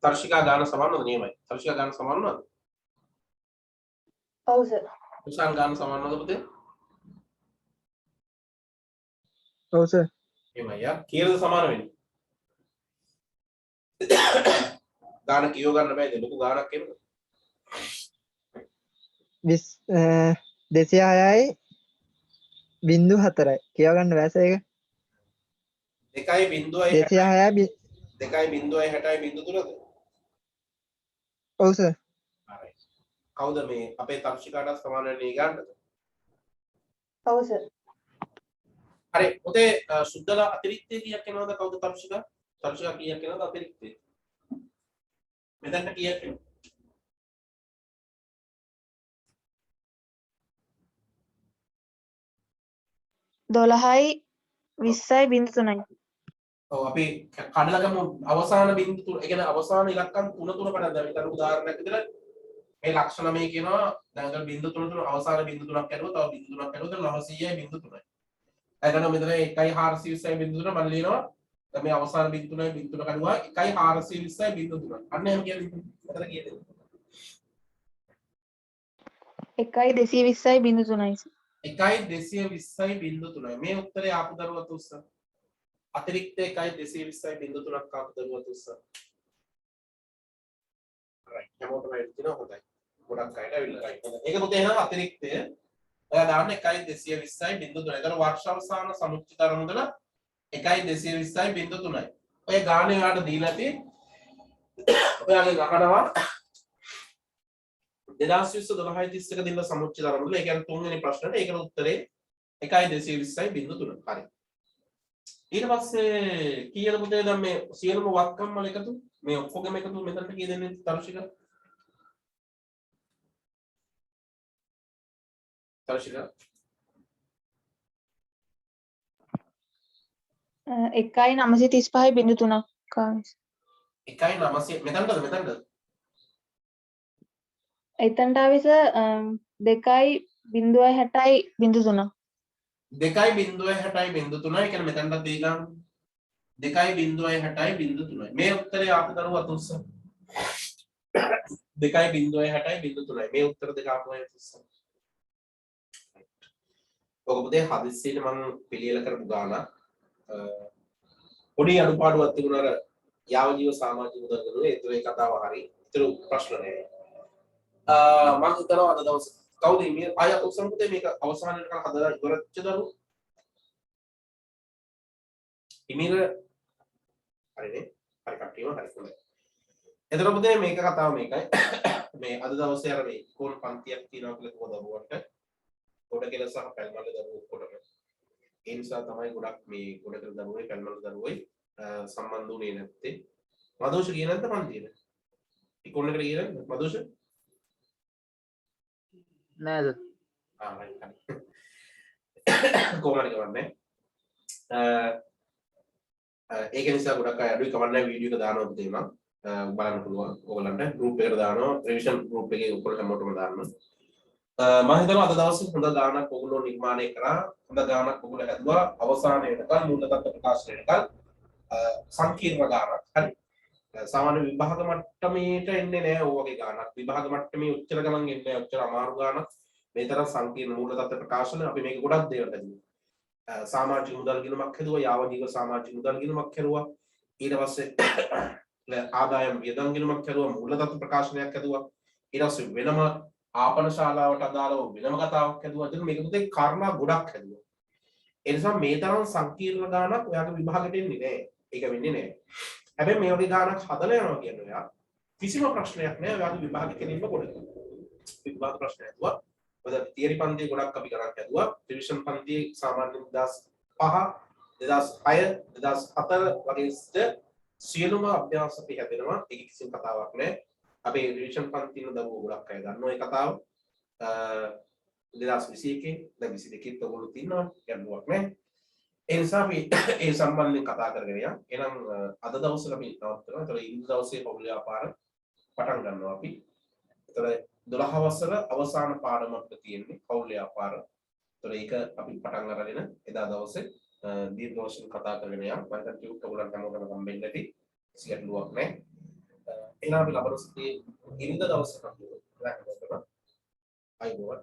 තර්ශිකා ගාන සමානවද නියමයි. තර්ශිකා ගාන සමානවද? ඔව් සර්. උසාන් ගාන සමානවද පුතේ? ඔව් සර්. එහෙමයි යා. කීයද සමාන වෙන්නේ? ගාන කියව ගන්න බෑද? ලොකු ගානක් එන්න. 206යි 0.4යි. කියව ගන්න බෑ සර් ඒක. 2.0යි 206යි 2.0යි 60යි 0.3ද? ඔව් සර්. හරි. කවුද මේ අපේ තර්ශිකාට සමාන වෙන්නේ ගන්නද? ඔව් සර්. හරි. පුතේ සුද්ධලා අතිරික්තය කීයක් එනවද? කවුද තර්ශිකා? තර්ශිකා කීයක් එනවද අතිරික්තය? මෙතනට කීයක් එනවද? 12යි 20යි 0.3යි. ඔව් අපි කඩලා ගමු අවසාන බිංදු තුන. ඒ කියන්නේ අවසාන ඉලක්කම් 3 කඩලා දැන් මෙතන උදාහරණයක් විදිහට මේ ලක්ෂණ මේ කියනවා දැන් අර බිංදු 3 අවසාන බිංදු 3ක් ඇරුවා තව බිංදු 3ක් ඇරුවා 900යි බිංදු 3යි. එතන මෙතන 1.420යි බිංදු 3 මම ලියනවා. දැන් මේ අවසාන බිංදු 3යි බිංදු 3 කඩුවා 1.420යි බිංදු 3. අන්න එහෙම කියන්නේ මෙතන කීයද? 1.220යි 0.3යි. 1.220යි බිංදු 3යි. මේ උත්තරේ ආපු දරුවත් උස්ස. අතිරික්ත 1.220යි බිංදු 3ක් ආපු දරුවත් උස්ස. right. හැමෝටම එදිනවා හොඳයි. ගොඩක් අයට ඇවිල්ලා right. ඒක පුතේ එහෙනම් අතිරික්තය. ඔයා දාන්න 1.220යි බිංදු 3යි. ඒතර වර්ෂ අවසාන සමුච්චිත අරමුදල 1.220යි බිංදු 3යි. ඔය ගානේ ඔයාලට දීලා තියෙන්නේ ඔයාගේ ගහනවා 2020 12:31 දින සමුච්චිත අරමුදල. ඒ කියන්නේ තුන්වෙනි ප්‍රශ්නෙට ඒකට උත්තරේ 1.220යි බිංදු 3. හරි. ඊට පස්සේ කීයද පුතේ දැන් මේ සියලුම වත්කම් වල එකතු මේ ඔක්කොගෙම එකතු මෙතනට කී දෙන්නේ තර්ශික? තර්ශික 1.935යි 0.3ක් කාස්. 1.900 මෙතනද එතනට ආවිස 2.060යි 0.3ක්. 2.060යි 0.3. ඒ කියන්නේ මෙතනට දී ගන්න 2.060යි 0.3. මේ උත්තරේ ආපු දරුවා තුස්ස 2.060යි 0.3. මේ උත්තර දෙක ආපු අය තුස්ස. ඔක පුතේ හදිස්සියට මම පිළියෙල කරපු ගානක්. පොඩි අඩුපාඩුවක් තිබුණා අර යාව ජීව සමාජික මුදල් ගනුවේ. ඒ කතාව හරි. ඒතර ප්‍රශ්න නැහැ. මම හිතනවා අද දවසේ කවුද මේ අය උත්සන්න පුතේ මේක අවසානයට හදලා ඉවරච්ච දරුවෝ ඉමිර හරිනේ හරි කට්ටියම හරි හොඳයි එතකොට පුතේ මේක කතාව මේකයි. මේ අද දවසේ අර මේ ඉකෝන පන්තියක් තියෙනවා කියලා කිව්ව දරුවන්ට ගොඩ කෙල සහ පැල්මල් දරුවෝ ඔක්කොටම ඒ නිසා තමයි ගොඩක් මේ ගොඩ කෙල දරුවෝයි පැල්මල් දරුවෝයි සම්බන්ධ වුණේ නැත්තේ. මදෝෂ කියන නැද්ද පන්තියද? ඉකෝන එකට කියන මදෝෂ? නෑද? කොහොමද කරන්නේ? ඒක නිසා ගොඩක් අය අඩුයි කවන්නේ වීඩියෝ එක දානවා පුතේ මම බලන්න පුළුවන් ඔයගලන්ට ගෲප් එකට දානවා රිවිෂන් ගෲප් එකේ ඔක්කොම හැමෝටම දාන්න මම හිතනවා අද දවසේ හොඳ ගානක් ඔයගොල්ලෝ නිර්මාණය කරා හොඳ ගානක් ඔයගොල්ලෝ හැදුවා අවසානයේටකල් මූල තත්ත්ව ප්‍රකාශනයේටකල් සංකීර්ණ ගානක් හරි සාමාන්‍ය විභාග මට්ටමේට එන්නේ නැහැ ඔය වගේ ගානක් විභාග මට්ටමේ උච්චර ගණන් එන්නේ නැහැ උච්චර අමාරු ගානක් මේ තරම් සංකීර්ණ මූල තත්ත්ව ප්‍රකාශන අපි මේක ගොඩක් දේවල් හදුවා සමාජික මුදල් ගිණුමක් හදුවා යාවජීව සමාජික මුදල් ගිණුමක් හදුවා ඊට පස්සේ ආදායම් වියදම් ගිණුමක් හදුවා මූල තත්ත්ව ප්‍රකාශනයක් හදුවා ඊට පස්සේ වෙනම ආපන ශාලාවට අදාළව වෙනම කතාවක් හදුවා එතන මේක පුතේ කාරණා ගොඩක් හදුවා ඒ නිසා මේ තරම් සංකීර්ණ ගානක් ඔයාගේ විභාගෙට එන්නේ නැහැ ඒක වෙන්නේ නැහැ හැබැයි මේ වගේ ගානක් හදලා යනවා කියන්නේ ඔයා කිසිම ප්‍රශ්නයක් නැහැ ඔයාගේ විභාගෙ කෙනින්ම ගොඩක් විභාග ප්‍රශ්න හදුවා ඔය තියරි පන්තිය ගොඩක් අපි ගණන් හදුවා රිවිෂන් පන්තියේ සාමාන්‍ය 2005 2006 2004 වගේ සියලුම අභ්‍යාස අපි හැදෙනවා ඒක කිසිම කතාවක් නැහැ අපේ රිවිෂන් පන්තියේ දරුවෝ ගොඩක් අය දන්නවා ඒ කතාව 2021 දැන් 22 ඔයගොල්ලෝ තියනවා ගැඹුරක් නැහැ ඒ නිසා අපි ඒ සම්බන්ධයෙන් කතා කරගෙන යමු එහෙනම් අද දවසේ අපි නවත්තනවා ඒතකොට ඉන්න දවසේ පොල් ව්‍යාපාර පටන් ගන්නවා අපි ඒතකොට 12 වසර අවසාන පාඩම අපිට තියෙන්නේ පෞල් ව්‍යාපාර. ඒතකොට ඒක අපි පටන් අරගෙන එදා දවසේ දීර්ඝ වශයෙන් කතා කරගෙන යමු. මම හිතන්නේ ටියුට් ඔයගොල්ලන්ට හැමෝටම හම්බෙන්න ඇති. සියලුවක් නැහැ. එහෙනම් අපි ලබන සතියේ ඉරිදා දවසේ අපි ලැබෙනවා. අයිබෝවන්.